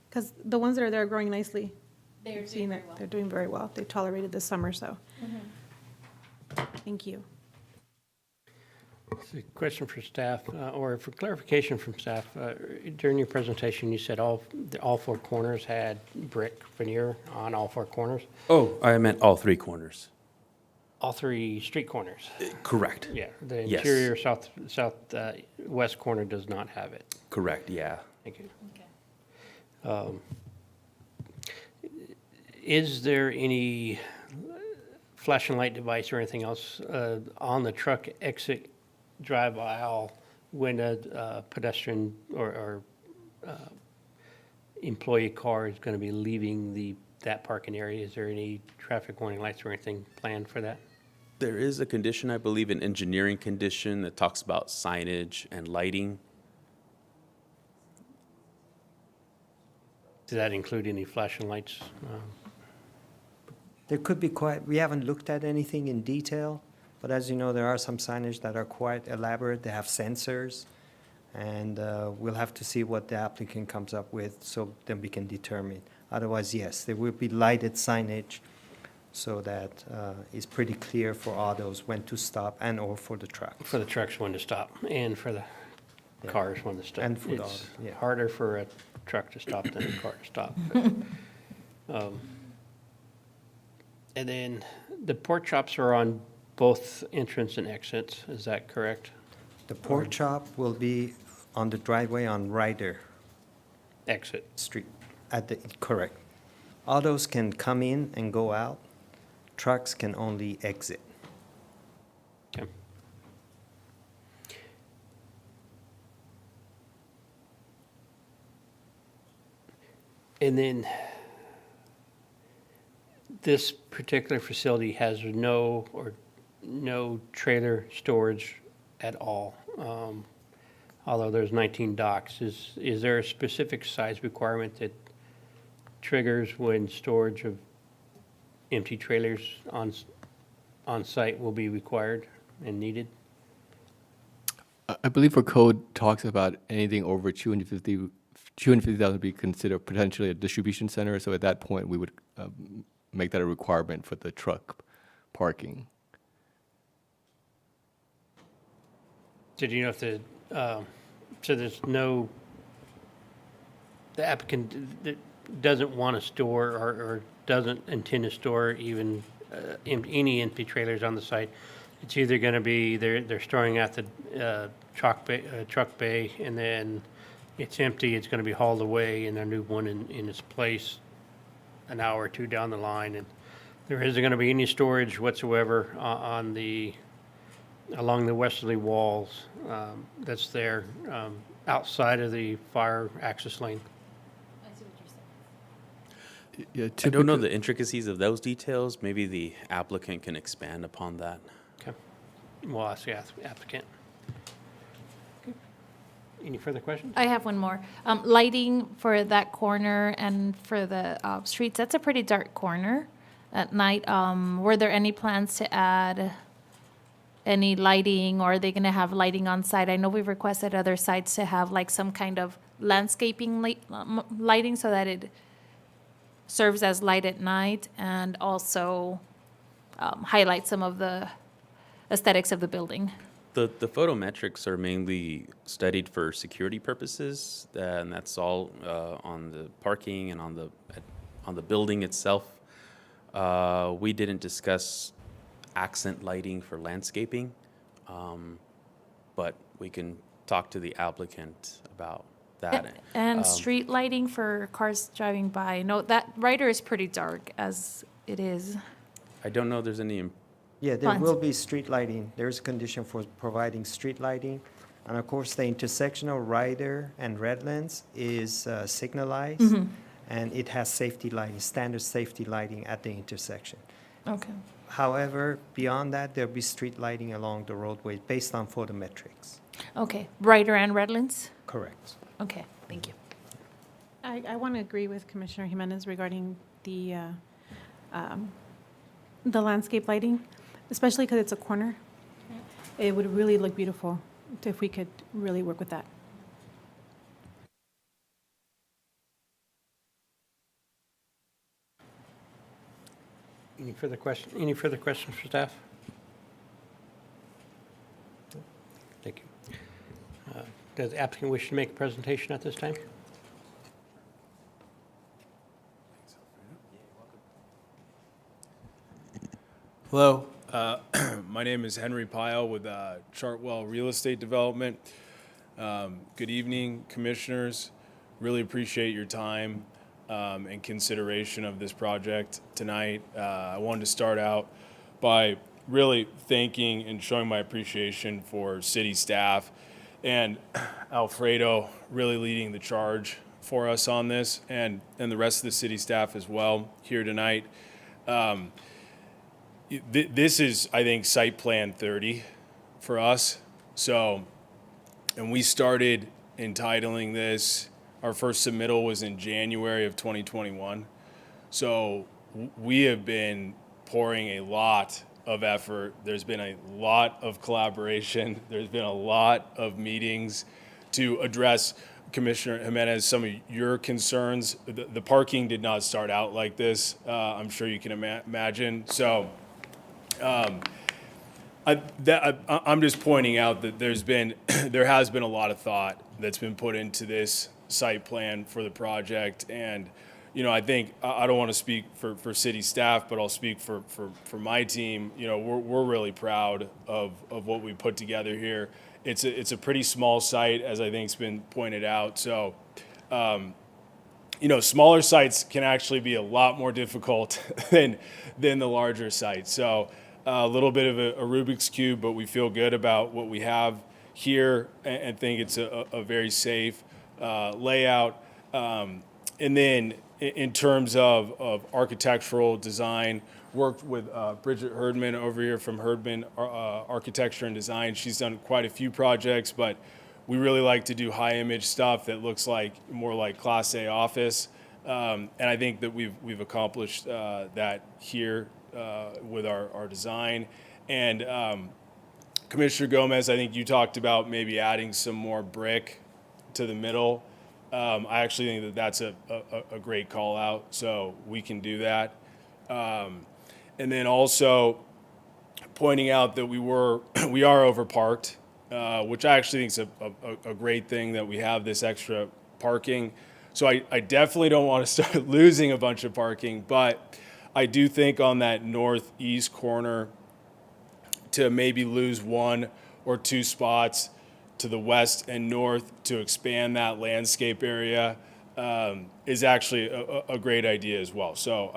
Because the ones that are there are growing nicely. They're doing very well. They're doing very well. They tolerated this summer, so. Thank you. It's a question for staff, or for clarification from staff. During your presentation, you said all 4 corners had brick veneer on all 4 corners? Oh, I meant all 3 corners. All 3 street corners? Correct. Yeah, the Yes. interior southwest corner does not have it. Correct, yeah. Thank you. Is there any flashing light device or anything else on the truck exit drive aisle when a pedestrian or employee car is going to be leaving that parking area, is there any traffic warning lights or anything planned for that? There is a condition, I believe, an engineering condition that talks about signage and lighting. Does that include any flashing lights? There could be we haven't looked at anything in detail, but as you know, there are some signage that are quite elaborate. They have sensors, and we'll have to see what the applicant comes up with, so then we can determine. Otherwise, yes, there will be lighted signage so that it's pretty clear for autos when to stop and or for the trucks. For the trucks when to stop and for the Yeah. cars when to stop. And for the It's auto, yeah. harder for a truck to stop than a car to stop. And then the pork chops are on both entrance and exits, is that correct? The pork chop will be on the driveway on Ryder Exit. Street, correct. Autos can come in and go out. Trucks can only exit. Okay. And then this particular facility has no trailer storage at all. Although there's 19 docks, is there a specific size requirement that triggers when storage of empty trailers on site will be required and needed? I believe our code talks about anything over 250,000 be considered potentially a distribution center. So at that point, we would make that a requirement for the truck parking. Did you know if the applicant that doesn't want to store or doesn't intend to store even any empty trailers on the site? It's either going to be they're storing at the truck bay, and then it's empty, it's going to be hauled away, and they'll move one in its place an hour or two down the line. And there isn't going to be any storage whatsoever along the westerly walls that's there outside of the fire access lane. Yeah, I don't know the intricacies of those details. Maybe the applicant can expand upon that. Okay. We'll ask the applicant. Okay. Any further questions? I have one more. Lighting for that corner and for the streets, that's a pretty dark corner at night. Were there any plans to add any lighting, or are they going to have lighting on site? I know we've requested other sites to have like some kind of landscaping lighting so that it serves as light at night and also highlight some of the aesthetics of the building. The photometrics are mainly studied for security purposes, and that's all on the parking and on the building itself. We didn't discuss accent lighting for landscaping, but we can talk to the applicant about that. And street lighting for cars driving by. No, that Ryder is pretty dark as it is. I don't know if there's any. Yeah, there Plans. will be street lighting. There's a condition for providing street lighting. And of course, the intersection of Ryder and Redlands is signalized, and it has safety lighting, standard safety lighting at the intersection. Okay. However, beyond that, there'll be street lighting along the roadway based on photometrics. Okay. Ryder and Redlands? Correct. Okay, thank you. I want to agree with Commissioner Jimenez regarding the landscape lighting, especially because it's a corner. It would really look beautiful if we could really work with that. Any further questions for staff? Thank you. Does the applicant wish to make a presentation at this time? Hello, my name is Henry Pyle with Chartwell Real Estate Development. Good evening, commissioners. Really appreciate your time and consideration of this project tonight. I wanted to start out by really thanking and showing my appreciation for city staff and Alfredo really leading the charge for us on this, and the rest of the city staff as well here tonight. This is, I think, site plan 30 for us. So, and we started entitling this, our first submittal was in January of 2021. So we have been pouring a lot of effort. There's been a lot of collaboration. There's been a lot of meetings to address, Commissioner Jimenez, some of your concerns. The parking did not start out like this. I'm sure you can imagine. So I'm just pointing out that there has been a lot of thought that's been put into this site plan for the project. And, I think, I don't want to speak for city staff, but I'll speak for my team. We're really proud of what we put together here. It's a pretty small site, as I think's been pointed out. So, smaller sites can actually be a lot more difficult than the larger sites. So a little bit of a Rubik's Cube, but we feel good about what we have here and think it's a very safe layout. And then in terms of architectural design, worked with Bridget Herdman over here from Herdman Architecture and Design. She's done quite a few projects, but we really like to do high image stuff that looks like more like Class A office. And I think that we've accomplished that here with our design. And Commissioner Gomez, I think you talked about maybe adding some more brick to the middle. I actually think that that's a great call out, so we can do that. And then also pointing out that we are overparked, which I actually think is a great thing that we have this extra parking. So I definitely don't want to start losing a bunch of parking, but I do think on that northeast corner to maybe lose 1 or 2 spots to the west and north to expand that landscape area is actually a great idea as well. So,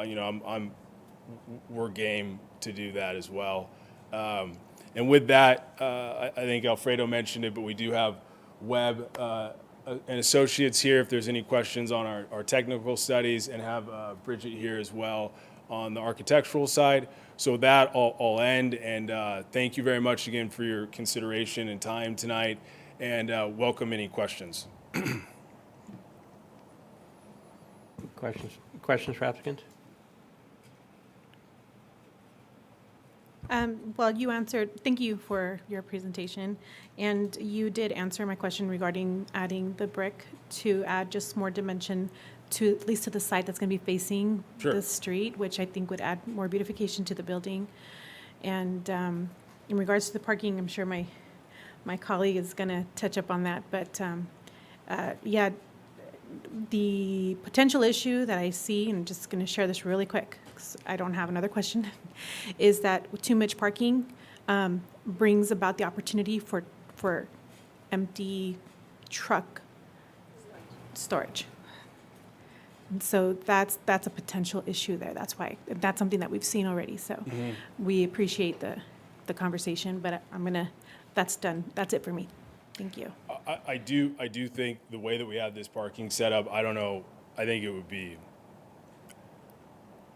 we're game to do that as well. And with that, I think Alfredo mentioned it, but we do have Webb and Associates here if there's any questions on our technical studies, and have Bridget here as well on the architectural side. So with that, I'll end, and thank you very much again for your consideration and time tonight, and welcome any questions. Questions for applicant? Well, you answered, thank you for your presentation, and you did answer my question regarding adding the brick to add just more dimension to, at least to the side that's going to be facing Sure. the street, which I think would add more beautification to the building. And in regards to the parking, I'm sure my colleague is going to touch up on that, but yeah, the potential issue that I see, and I'm just going to share this really quick, 'cause I don't have another question, is that too much parking brings about the opportunity for empty truck storage. And so that's a potential issue there. That's something that we've seen already. So we appreciate the conversation, but that's done. That's it for me. Thank you. I do think the way that we have this parking set up, I don't know, I think it would be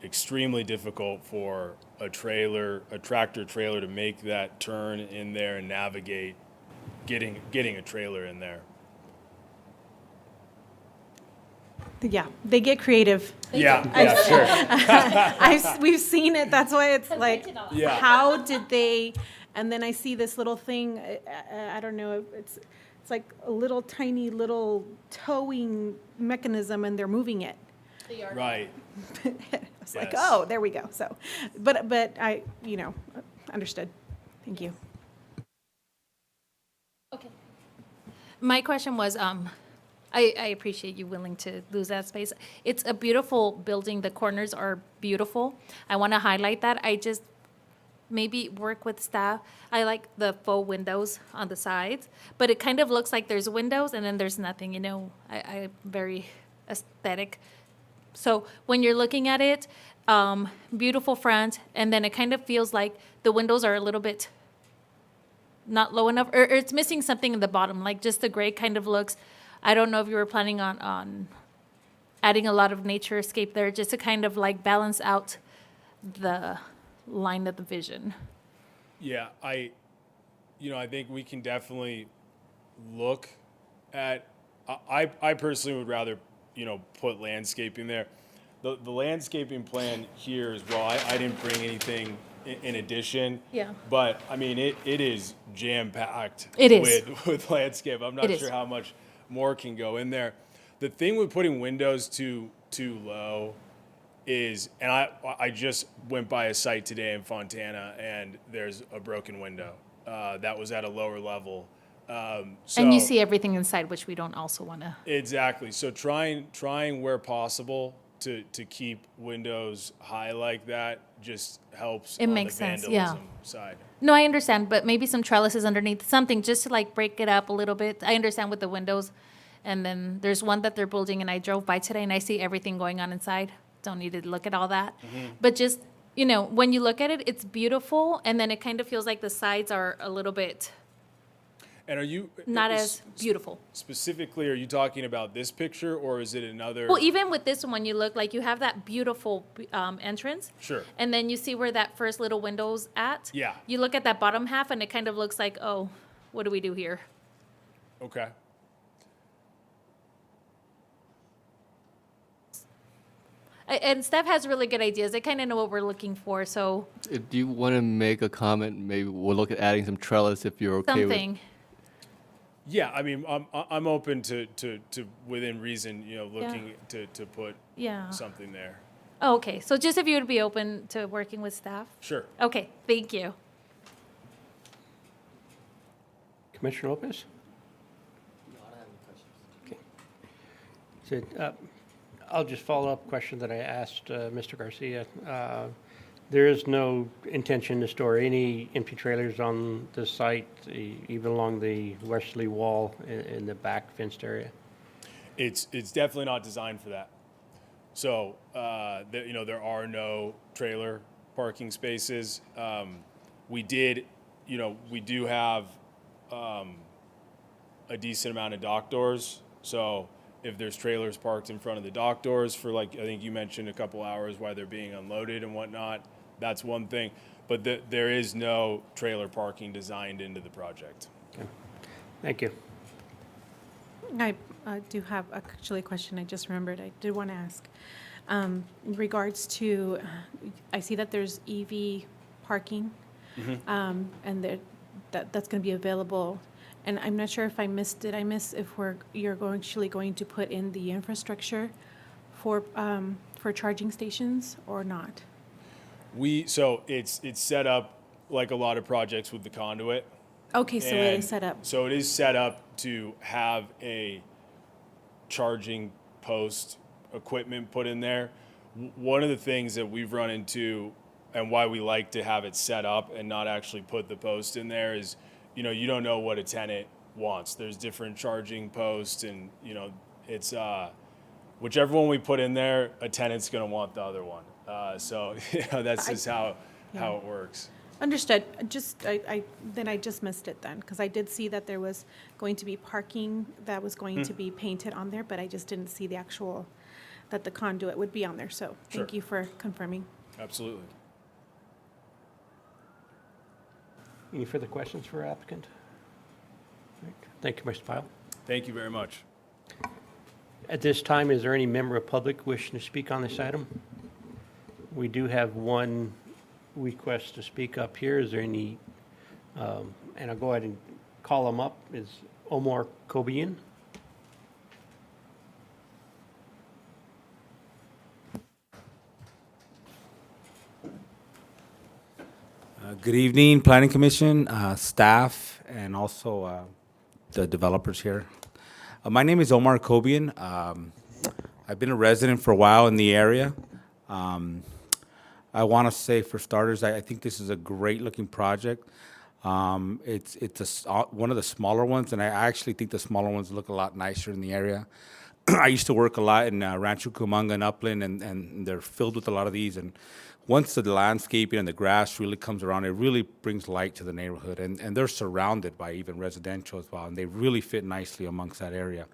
extremely difficult for a tractor trailer to make that turn in there and navigate getting a trailer in there. Yeah, they get creative. Yeah, sure. We've seen it. That's why it's like, Yeah. how did they? And then I see this little thing. I don't know. It's like a little tiny little towing mechanism, and they're moving it. Right. It's like, Yes. oh, there we go. So, but I, understood. Thank you. Okay. My question was, I appreciate you willing to lose that space. It's a beautiful building. The corners are beautiful. I want to highlight that. I just maybe work with staff. I like the faux windows on the sides, but it kind of looks like there's windows and then there's nothing, I'm very aesthetic. So when you're looking at it, beautiful front, and then it kind of feels like the windows are a little bit not low enough, or it's missing something in the bottom, like just the gray kind of looks. I don't know if you were planning on adding a lot of nature escape there, just to kind of like balance out the line of the vision. Yeah, I think we can definitely look at, I personally would rather, put landscaping there. The landscaping plan here as well, I didn't bring anything in addition. Yeah. But, I mean, it is jam-packed. It is. With landscape. I'm not It is. sure how much more can go in there. The thing with putting windows too low is, and I just went by a site today in Fontana, and there's a broken window that was at a lower level. And you see everything inside, which we don't also want to. Exactly. So trying where possible to keep windows high like that just helps It on makes the sense, vandalism yeah. side. No, I understand, but maybe some trellises underneath, something just to like break it up a little bit. I understand with the windows. And then there's one that they're building, and I drove by today and I see everything going on inside. Don't need to look at all that. But just, when you look at it, it's beautiful. And then it kind of feels like the sides are a little bit And are you not as beautiful. Specifically, are you talking about this picture, or is it another? Well, even with this one, you look like you have that beautiful entrance. Sure. And then you see where that first little window's at. Yeah. You look at that bottom half, and it kind of looks like, oh, what do we do here? Okay. And Steph has really good ideas. They kind of know what we're looking for, so Do you want to make a comment? Maybe we'll look at adding some trellis if you're okay with. something. Yeah, I mean, I'm open to within reason, looking to put Yeah. something there. Oh, okay, so just if you would be open to working with staff? Sure. Okay, thank you. Commissioner Lopez? Okay. So, I'll just follow up question that I asked Mr. Garcia. There is no intention to store any empty trailers on the site, even along the westerly wall in the back fenced area? It's definitely not designed for that. So, there are no trailer parking spaces. We do have a decent amount of dock doors. So if there's trailers parked in front of the dock doors for, like, I think you mentioned a couple hours while they're being unloaded and whatnot, that's one thing. But there is no trailer parking designed into the project. Okay. Thank you. I do have actually a question I just remembered I did want to ask. In regards to, I see that there's EV parking, and that's going to be available. And I'm not sure if I missed, did I miss if you're actually going to put in the infrastructure for charging stations or not? So it's set up like a lot of projects with the conduit. Okay, so it is set up. So it is set up to have a charging post equipment put in there. One of the things that we've run into and why we like to have it set up and not actually put the post in there is, you don't know what a tenant wants. There's different charging posts, and, it's whichever one we put in there, a tenant's going to want the other one. So that's just how it works. Understood. Then I just missed it then, because I did see that there was going to be parking that was going to be painted on there, but I just didn't see the actual, that the conduit would be on there. So thank Sure. you for confirming. Absolutely. Any further questions for our applicant? Right. Thank you, Mr. Pyle. Thank you very much. At this time, is there any member of public wishing to speak on this item? We do have one request to speak up here. Is there any, and I'll go ahead and call him up, is Omar Kobian. Good evening, Planning Commission, staff, and also the developers here. My name is Omar Kobian. I've been a resident for a while in the area. I want to say, for starters, I think this is a great-looking project. It's one of the smaller ones, and I actually think the smaller ones look a lot nicer in the area. I used to work a lot in Rancho Cucamonga and Upland, and they're filled with a lot of these. And once the landscaping and the grass really comes around, it really brings light to the neighborhood. And they're surrounded by even residential as well, and they really fit nicely amongst that area.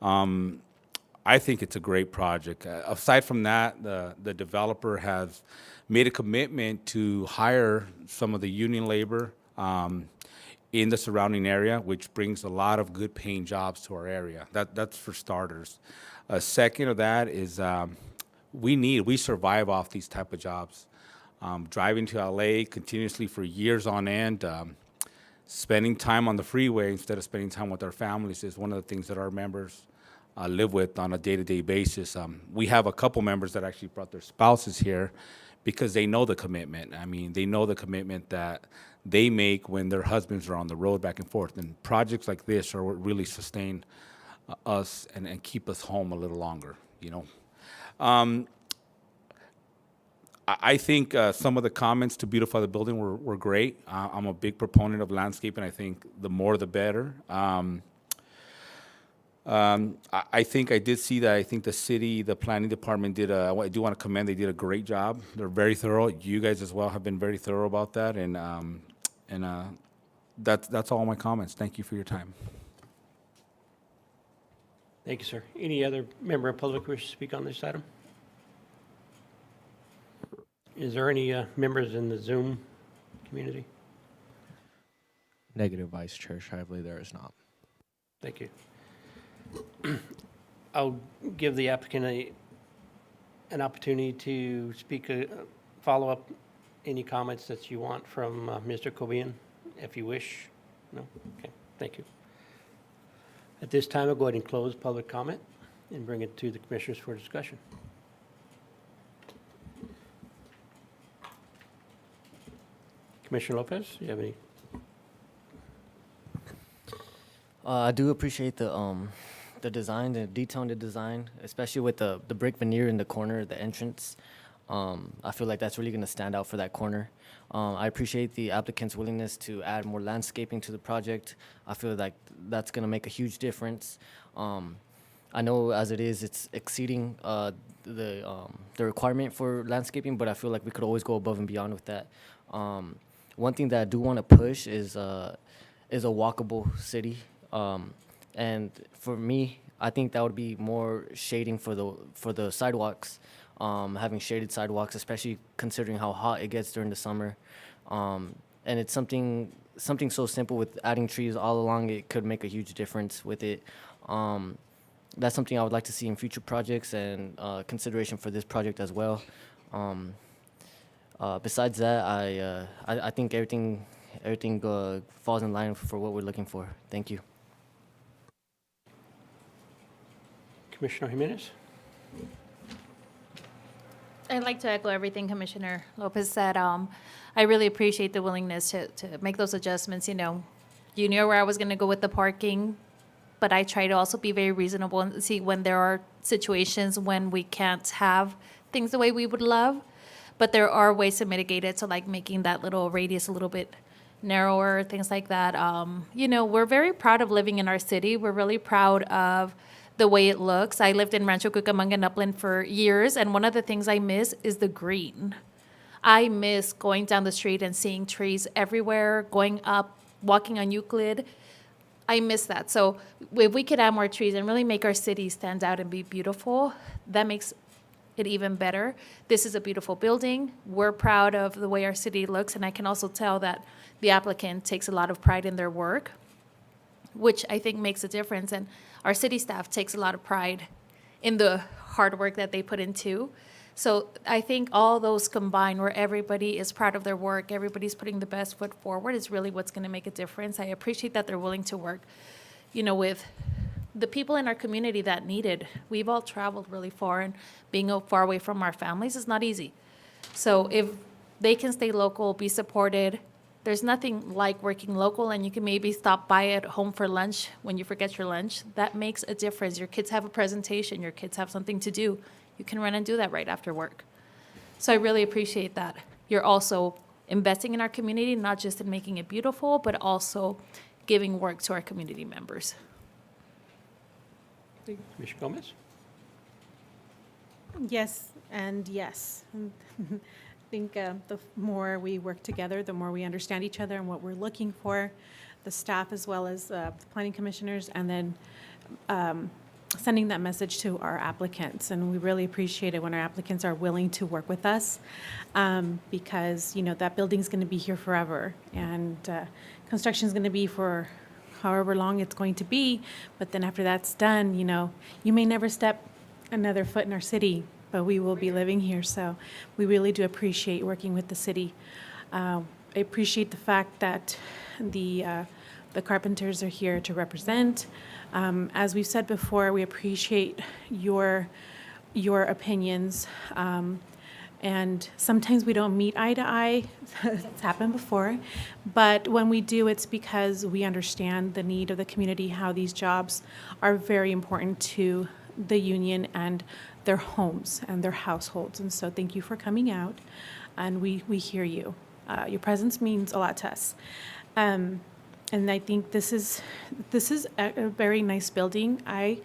I think it's a great project. Aside from that, the developer has made a commitment to hire some of the union labor in the surrounding area, which brings a lot of good paying jobs to our area. That's for starters. Second of that is we survive off these type of jobs. Driving to LA continuously for years on end, spending time on the freeway instead of spending time with our families is one of the things that our members live with on a day-to-day basis. We have a couple members that actually brought their spouses here because they know the commitment. I mean, they know the commitment that they make when their husbands are on the road back and forth. And projects like this are what really sustain us and keep us home a little longer, you know. I think some of the comments to beautify the building were great. I'm a big proponent of landscaping. I think the more the better. I think I did see that. I think the city, the planning department I do want to commend, they did a great job. They're very thorough. You guys as well have been very thorough about that. And that's all my comments. Thank you for your time. Thank you, sir. Any other member of public wish to speak on this item? Is there any members in the Zoom community? Negative, Vice Chair Shively, there is not. Thank you. I'll give the applicant an opportunity to speak, follow up any comments that you want from Mr. Cobian, if you wish. No? Okay, thank you. At this time, I'll go ahead and close public comment and bring it to the commissioners for discussion. Commissioner Lopez, do you have any? I do appreciate the design, the detail in the design, especially with the brick veneer in the corner, the entrance. I feel like that's really going to stand out for that corner. I appreciate the applicant's willingness to add more landscaping to the project. I feel like that's going to make a huge difference. I know as it is, it's exceeding the requirement for landscaping, but I feel like we could always go above and beyond with that. One thing that I do want to push is a walkable city. And for me, I think that would be more shading for the sidewalks, having shaded sidewalks, especially considering how hot it gets during the summer. And it's something so simple with adding trees all along. It could make a huge difference with it. That's something I would like to see in future projects and consideration for this project as well. Besides that, I think everything falls in line for what we're looking for. Thank you. Commissioner Jimenez? I'd like to echo everything Commissioner Lopez said. I really appreciate the willingness to make those adjustments. You know where I was going to go with the parking, but I try to also be very reasonable and see when there are situations when we can't have things the way we would love, but there are ways to mitigate it. So like making that little radius a little bit narrower, things like that. We're very proud of living in our city. We're really proud of the way it looks. I lived in Rancho Cucamonga and Upland for years, and one of the things I miss is the green. I miss going down the street and seeing trees everywhere, going up, walking on Euclid. I miss that. So if we could add more trees and really make our city stand out and be beautiful, that makes it even better. This is a beautiful building. We're proud of the way our city looks, and I can also tell that the applicant takes a lot of pride in their work, which I think makes a difference. And our city staff takes a lot of pride in the hard work that they put into. So I think all those combined, where everybody is proud of their work, everybody's putting the best foot forward, is really what's going to make a difference. I appreciate that they're willing to work, with the people in our community that need it. We've all traveled really far, and being far away from our families is not easy. So if they can stay local, be supported, there's nothing like working local, and you can maybe stop by at home for lunch when you forget your lunch. That makes a difference. Your kids have a presentation. Your kids have something to do. You can run and do that right after work. So I really appreciate that. You're also investing in our community, not just in making it beautiful, but also giving work to our community members. Commissioner Gomez? Yes, and yes. I think the more we work together, the more we understand each other and what we're looking for, the staff as well as the planning commissioners, and then sending that message to our applicants. And we really appreciate it when our applicants are willing to work with us, because, you know, that building's going to be here forever, and construction's going to be for however long it's going to be. But then after that's done, you know, you may never step another foot in our city, but we will be living here. So we really do appreciate working with the city. I appreciate the fact that the carpenters are here to represent. As we've said before, we appreciate your opinions. And sometimes we don't meet eye to eye. It's happened before. But when we do, it's because we understand the need of the community, how these jobs are very important to the union and their homes and their households. And so thank you for coming out, and we hear you. Your presence means a lot to us. And I think this is a very nice building. I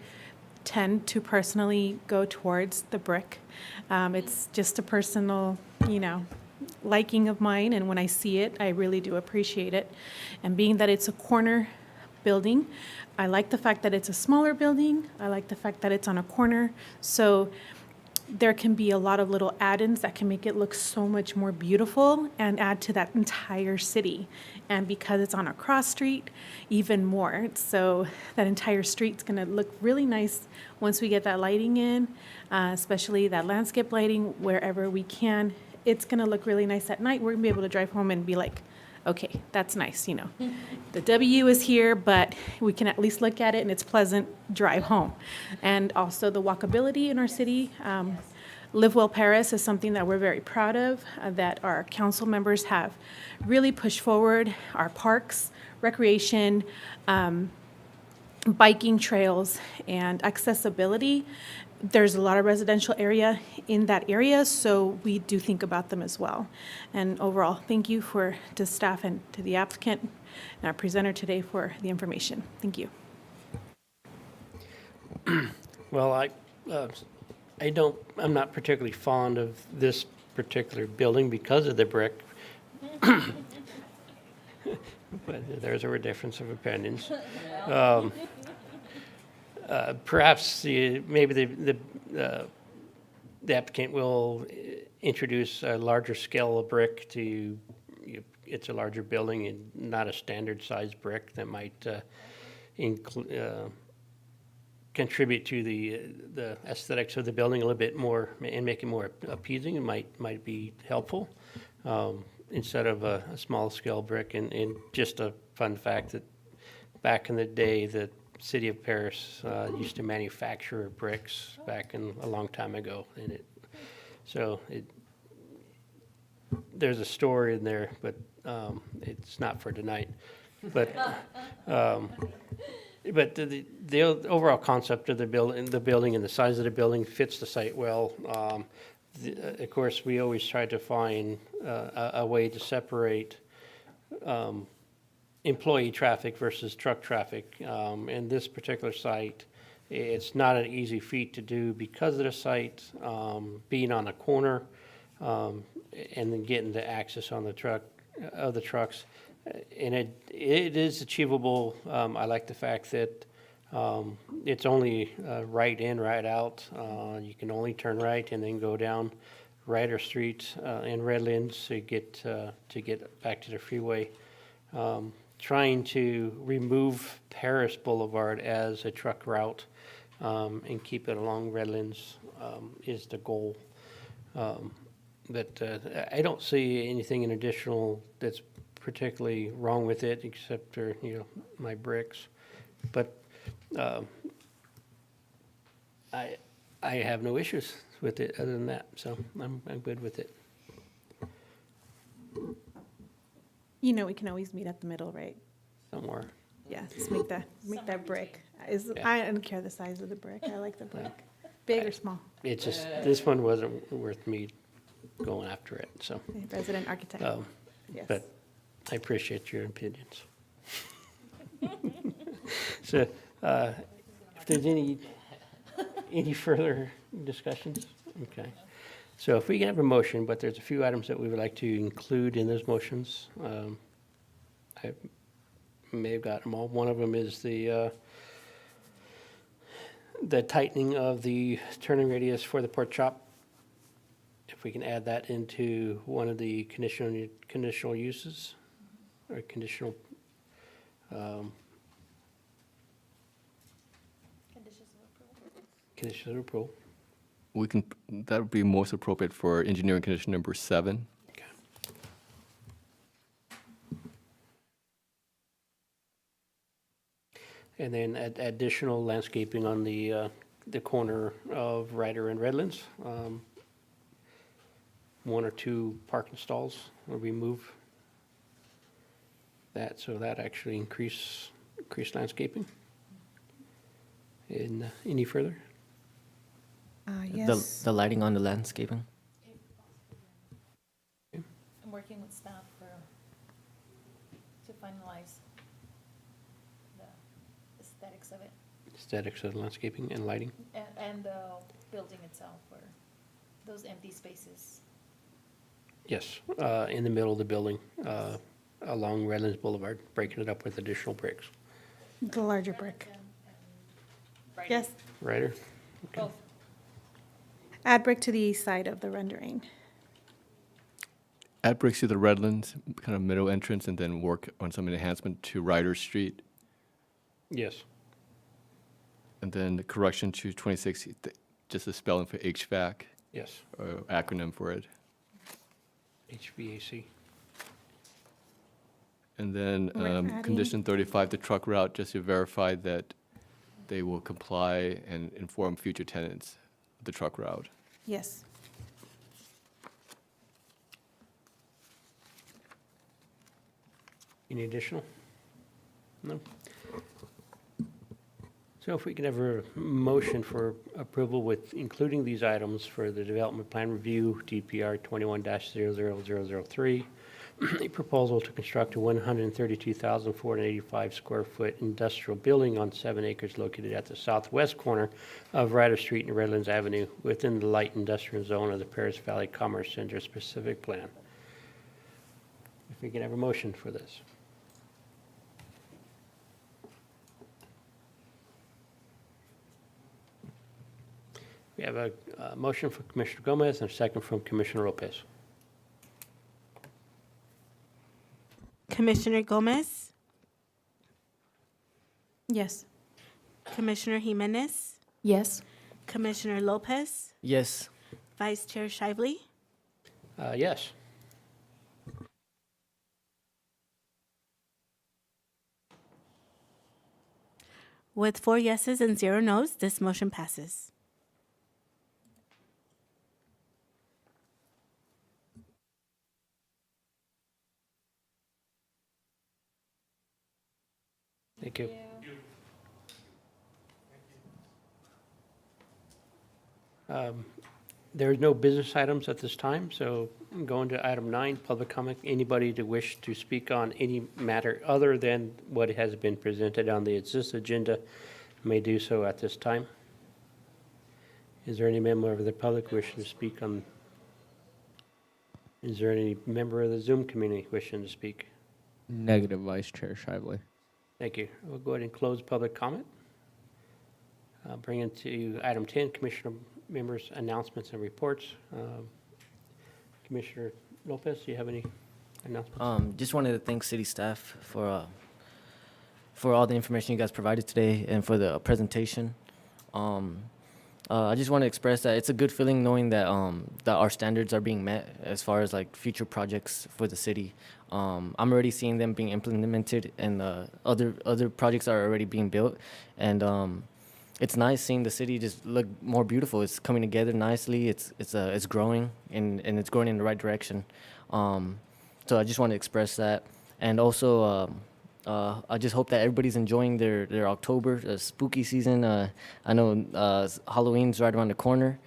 tend to personally go towards the brick. It's just a personal, you know, liking of mine, and when I see it, I really do appreciate it. And being that it's a corner building, I like the fact that it's a smaller building. I like the fact that it's on a corner. So there can be a lot of little add-ins that can make it look so much more beautiful and add to that entire city. And because it's on a cross street, even more. So that entire street's gonna look really nice once we get that lighting in, especially that landscape lighting wherever we can. It's gonna look really nice at night. We're gonna be able to drive home and be like, okay, that's nice, you know. The W is here, but we can at least look at it and it's pleasant drive home. And also the walkability in our city. Live Well Paris is something that we're very proud of, that our council members have really pushed forward. Our parks, recreation, biking trails, and accessibility. There's a lot of residential area in that area, so we do think about them as well. And overall, thank you to staff and to the applicant and our presenter today for the information. Thank you. Well, I'm not particularly fond of this particular building because of the brick. But there's a difference of opinions. Perhaps maybe the applicant will introduce a larger scale of brick to, it's a larger building and not a standard size brick that might contribute to the aesthetics of the building a little bit more and make it more appeasing. It might be helpful instead of a small scale brick. And just a fun fact that back in the day, the City of Paris used to manufacture bricks back in a long time ago, and there's a story in there, but it's not for tonight. But the overall concept of the building and the size of the building fits the site well. Of course, we always try to find a way to separate employee traffic versus truck traffic. And this particular site, it's not an easy feat to do because of the site being on a corner, and then getting the access on the trucks. And it is achievable. I like the fact that it's only right in, right out. You can only turn right and then go down Ryder Street and Redlands to get back to the freeway. Trying to remove Paris Boulevard as a truck route and keep it along Redlands is the goal. But I don't see anything in additional that's particularly wrong with it, except for my bricks. But I have no issues with it other than that, so I'm good with it. We can always meet at the middle, right? Somewhere. Yeah, just make that brick. I don't care the size of the brick. I like the brick, big or small. It's just this one wasn't worth me going after it. So. Resident architect. Yes. But I appreciate your opinions. So, if there's any Any further discussions? Okay. So if we can have a motion, but there's a few items that we would like to include in those motions. I may have got them all. One of them is the tightening of the turning radius for the pork chop. If we can add that into one of the conditional uses, or conditional, conditions of approval. We can, that would be most appropriate for engineering condition number 7. Okay. And then additional landscaping on the corner of Ryder and Redlands. 1 or 2 parking stalls will remove that, so that actually increase landscaping. And any further? Yes. The lighting on the landscaping. I'm working with staff to finalize the aesthetics of it Aesthetics of landscaping and lighting. and the building itself, or those empty spaces. Yes, in the middle of the building, along Redlands Boulevard, breaking it up with additional bricks. The larger brick. Yes. Ryder? Both. Add brick to the east side of the rendering. Add bricks to the Redlands, kind of middle entrance, and then work on some enhancement to Ryder Street. Yes. And then the correction to 26, just the spelling for HVAC, Yes. or acronym for it. HVAC. And then We're adding- condition 35, the truck route, just to verify that they will comply and inform future tenants of the truck route. Yes. Any additional? No? So if we could have a motion for approval with including these items for the development plan review, DPR 21-00003, a proposal to construct a 132,485 square foot industrial building on 7 acres located at the southwest corner of Ryder Street and Redlands Avenue within the light industrial zone of the Paris Valley Commerce Center specific plan. If we could have a motion for this. We have a motion from Commissioner Gomez and a second from Commissioner Lopez. Commissioner Gomez, Yes. Commissioner Jimenez, Yes. Commissioner Lopez, Yes. Vice Chair Shively. Yes. With 4 yeses and 0 nos, this motion passes. Thank you. There are no business items at this time, so going to item 9, public comment. Anybody to wish to speak on any matter other than what has been presented on the agenda may do so at this time. Is there any member of the public wishing to speak on? Is there any member of the Zoom community wishing to speak? Negative, Vice Chair Shively. Thank you. We'll go ahead and close public comment. Bring it to item 10, Commissioner members' announcements and reports. Commissioner Lopez, do you have any announcements? Just wanted to thank city staff for all the information you guys provided today and for the presentation. I just want to express that it's a good feeling knowing that that our standards are being met as far as like future projects for the city. I'm already seeing them being implemented, and other projects are already being built, and it's nice seeing the city just look more beautiful. It's coming together nicely. It's growing, and it's growing in the right direction. So I just want to express that, and also. I just hope that everybody's enjoying their October spooky season. I know Halloween's right around the corner.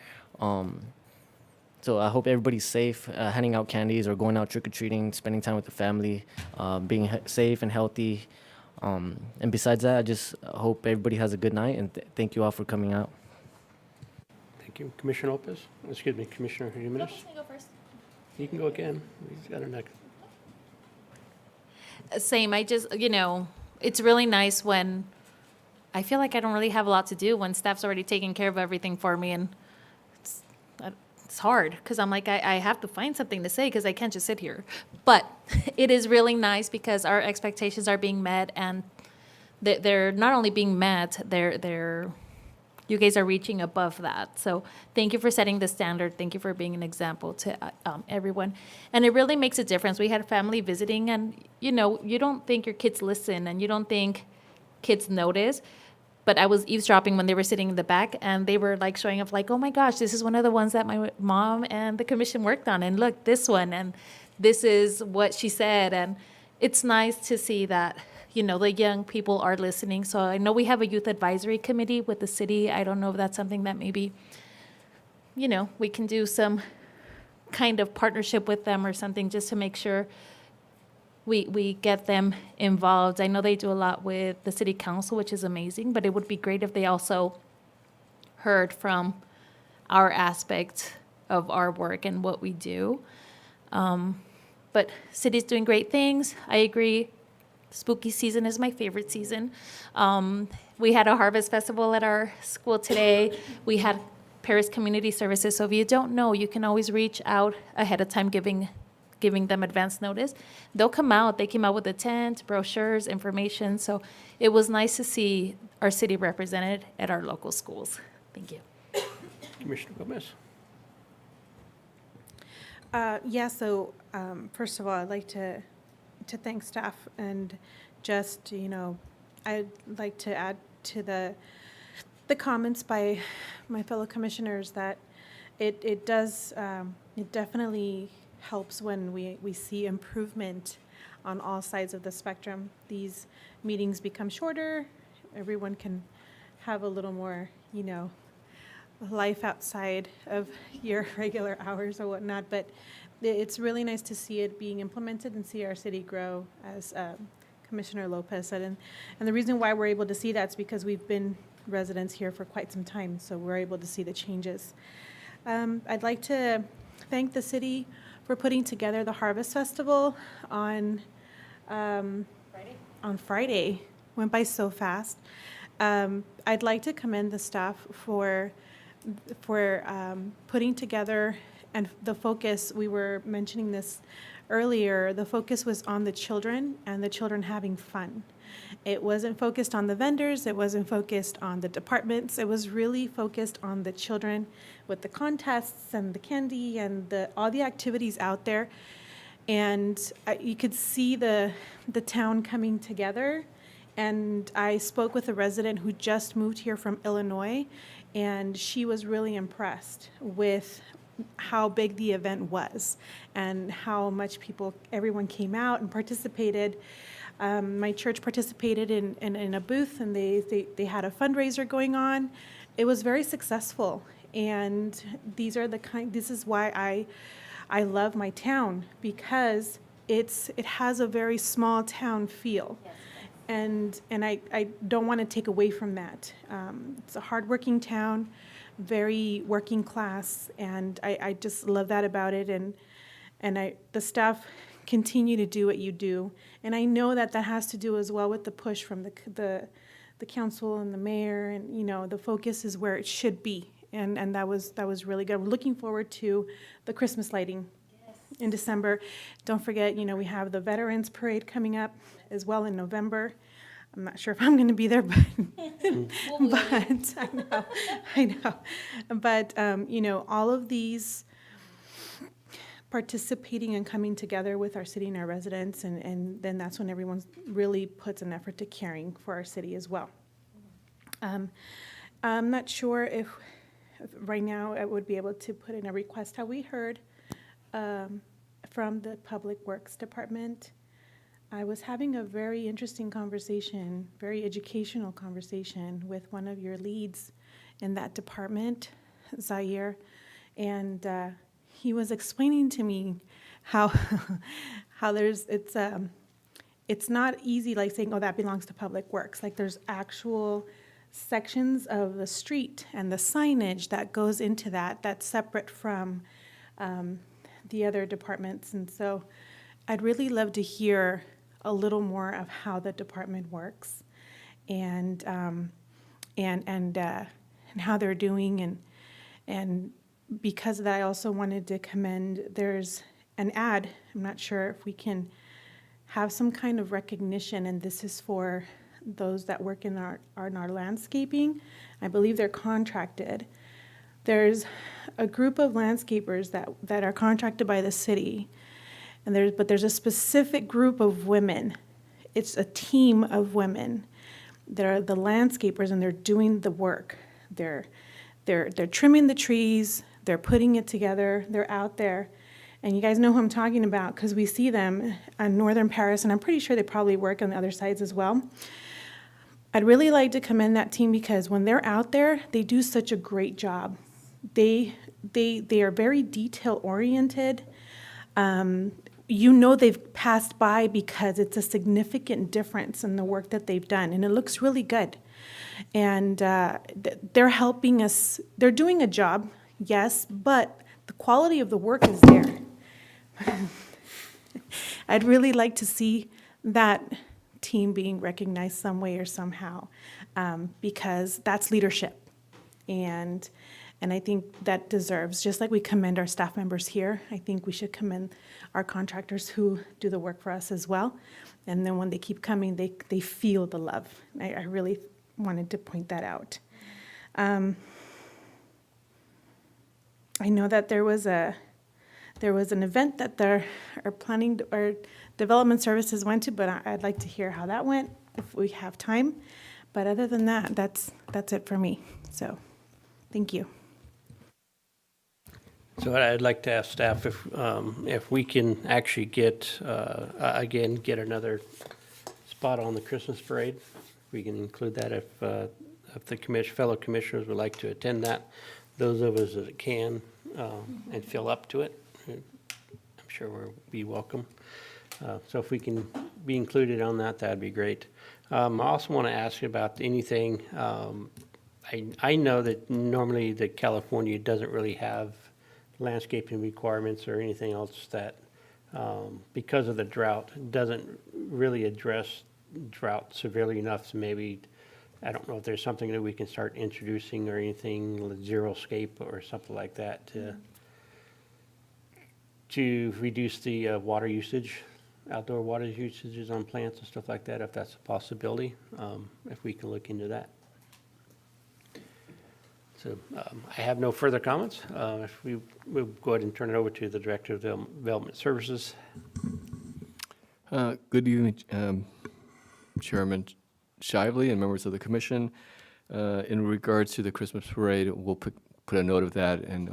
So I hope everybody's safe, handing out candies or going out trick-or-treating, spending time with the family, being safe and healthy. And besides that, I just hope everybody has a good night, and thank you all for coming out. Thank you. Commissioner Lopez? Excuse me, Commissioner Jimenez? Go first. You can go again. He's got her next. Same, I just, it's really nice when I feel like I don't really have a lot to do when staff's already taking care of everything for me, and it's hard because I'm like, I have to find something to say because I can't just sit here. But it is really nice because our expectations are being met, and they're not only being met, you guys are reaching above that. So thank you for setting the standard. Thank you for being an example to everyone. And it really makes a difference. We had family visiting, and you don't think your kids listen, and you don't think kids notice. But I was eavesdropping when they were sitting in the back, and they were like showing up like, oh my gosh, this is one of the ones that my mom and the commission worked on. And look, this one, and this is what she said. And it's nice to see that, the young people are listening. So I know we have a youth advisory committee with the city. I don't know if that's something that maybe, we can do some kind of partnership with them or something just to make sure we get them involved. I know they do a lot with the city council, which is amazing, but it would be great if they also heard from our aspect of our work and what we do. But city's doing great things. I agree. Spooky season is my favorite season. We had a harvest festival at our school today. We had Paris Community Services. So if you don't know, you can always reach out ahead of time, giving them advance notice. They'll come out. They came out with a tent, brochures, information. So it was nice to see our city represented at our local schools. Thank you. Commissioner Gomez? So first of all, I'd like to thank staff, and just, I'd like to add to the comments by my fellow commissioners that it definitely helps when we see improvement on all sides of the spectrum. These meetings become shorter. Everyone can have a little more, life outside of your regular hours or whatnot. But it's really nice to see it being implemented and see our city grow, as Commissioner Lopez said. And the reason why we're able to see that is because we've been residents here for quite some time, so we're able to see the changes. I'd like to thank the city for putting together the Harvest Festival on Friday. Went by so fast. I'd like to commend the staff for putting together, and the focus, we were mentioning this earlier, the focus was on the children and the children having fun. It wasn't focused on the vendors, it wasn't focused on the departments, it was really focused on the children with the contests and the candy and all the activities out there. And you could see the town coming together. And I spoke with a resident who just moved here from Illinois, and she was really impressed with how big the event was and how much everyone came out and participated. My church participated in a booth, and they had a fundraiser going on. It was very successful, and this is why I love my town, because it has a very small town feel. Yes. And I don't want to take away from that. It's a hardworking town, very working class, and I just love that about it. And the staff continue to do what you do, and I know that has to do as well with the push from the council and the mayor, and the focus is where it should be, and that was really good. We're looking forward to the Christmas lighting in December. Don't forget, we have the Veterans Parade coming up as well in November. I'm not sure if I'm going to be there, but I know. But all of these participating and coming together with our city and our residents, and then that's when everyone really puts an effort to caring for our city as well. I'm not sure if right now I would be able to put in a request. Have we heard from the Public Works Department? I was having a very interesting conversation, very educational conversation with one of your leads in that department, Zaire, and he was explaining to me how it's not easy like saying, oh, that belongs to Public Works. Like there's actual sections of the street and the signage that goes into that, that's separate from the other departments. And so I'd really love to hear a little more of how the department works and how they're doing. And because of that, I also wanted to commend, there's an ad, I'm not sure if we can have some kind of recognition, and this is for those that work in our landscaping. I believe they're contracted. There's a group of landscapers that are contracted by the city, but there's a specific group of women. It's a team of women. They're the landscapers, and they're doing the work. They're trimming the trees. They're putting it together. They're out there. And you guys know who I'm talking about because we see them in northern Paris, and I'm pretty sure they probably work on the other sides as well. I'd really like to commend that team because when they're out there, they do such a great job. They are very detail-oriented. You know they've passed by because it's a significant difference in the work that they've done, and it looks really good. And they're helping us. They're doing a job, yes, but the quality of the work is there. I'd really like to see that team being recognized some way or somehow, because that's leadership. And I think that deserves, just like we commend our staff members here, I think we should commend our contractors who do the work for us as well. And then when they keep coming, they feel the love. I really wanted to point that out. I know that there was an event that they're planning, or development services went to, but I'd like to hear how that went if we have time. But other than that, that's it for me. So, thank you. So I'd like to ask staff if we can actually get another spot on the Christmas parade. We can include that if the fellow commissioners would like to attend that. Those of us that can and feel up to it, I'm sure we'll be welcome. So if we can be included on that, that'd be great. I also want to ask you about anything. I know that normally that California doesn't really have landscaping requirements or anything else that, because of the drought, doesn't really address drought severely enough to maybe, I don't know if there's something that we can start introducing or anything, like zero-scape or something like that to reduce the water usage, outdoor water usages on plants and stuff like that, if that's a possibility, if we can look into that. So I have no further comments. If we'll go ahead and turn it over to the Director of Development Services. Good evening, Chairman Shively and members of the Commission. In regards to the Christmas parade, we'll put a note of that, and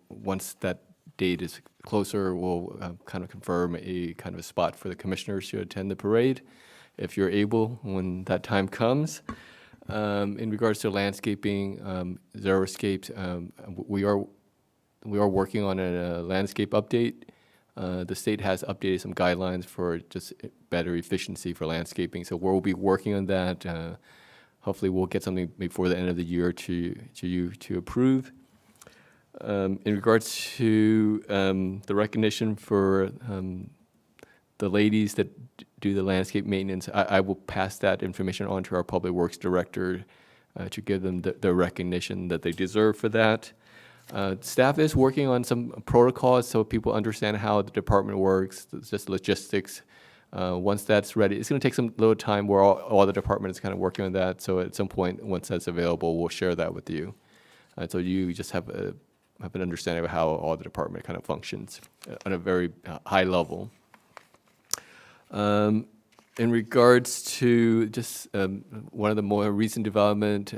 once that date is closer, we'll kind of confirm a kind of a spot for the commissioners to attend the parade, if you're able, when that time comes. In regards to landscaping, Xeriscapes, we are working on a landscape update. The state has updated some guidelines for just better efficiency for landscaping, so we'll be working on that. Hopefully, we'll get something before the end of the year to you to approve. In regards to the recognition for the ladies that do the landscape maintenance, I will pass that information on to our Public Works Director to give them the recognition that they deserve for that. Staff is working on some protocols so people understand how the department works, just logistics. Once that's ready, it's going to take some little time where all the department is kind of working on that. So at some point, once that's available, we'll share that with you. So you just have an understanding of how all the department kind of functions on a very high level. In regards to just one of the more recent development,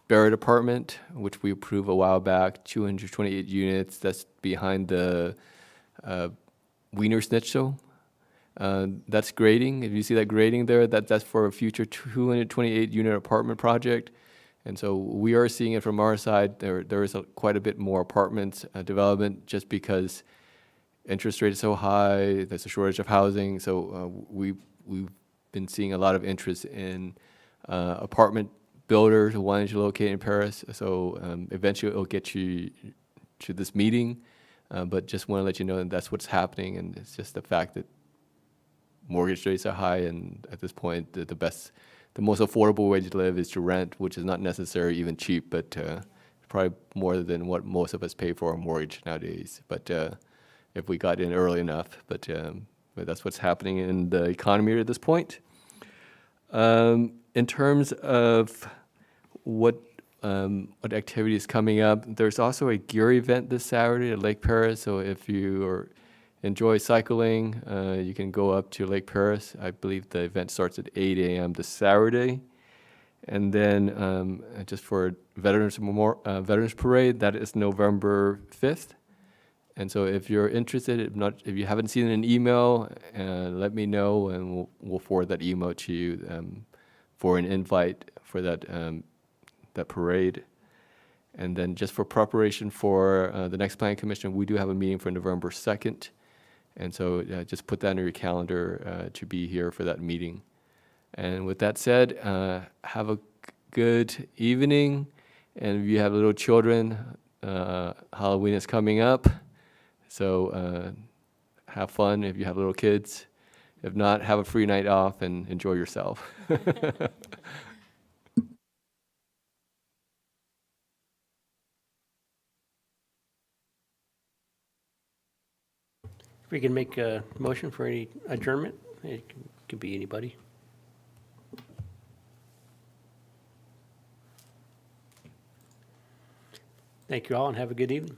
Barrett Apartment, which we approved a while back, 228 units. That's behind the Wiener Schnitzel. That's grading. If you see that grading there, that's for a future 228 unit apartment project. And so we are seeing it from our side. There is quite a bit more apartments development just because interest rate is so high. There's a shortage of housing. So we've been seeing a lot of interest in apartment builders wanting to locate in Paris. So eventually it'll get you to this meeting, but just want to let you know that that's what's happening, and it's just the fact that mortgage rates are high, and at this point, the most affordable way to live is to rent, which is not necessarily even cheap, but probably more than what most of us pay for a mortgage nowadays. But if we got in early enough, but that's what's happening in the economy at this point. In terms of what activity is coming up, there's also a gear event this Saturday at Lake Paris. So if you enjoy cycling, you can go up to Lake Paris. I believe the event starts at 8 a.m. this Saturday. And then just for Veterans Parade, that is November 5th. And so if you're interested, if you haven't seen an email, let me know, and we'll forward that email to you for an invite for that parade. And then just for preparation for the next Planning Commission, we do have a meeting for November 2nd. And so just put that in your calendar to be here for that meeting. And with that said, have a good evening. And if you have little children, Halloween is coming up. So have fun if you have little kids. If not, have a free night off and enjoy yourself. If we can make a motion for any adjournment, it could be anybody. Thank you all and have a good evening.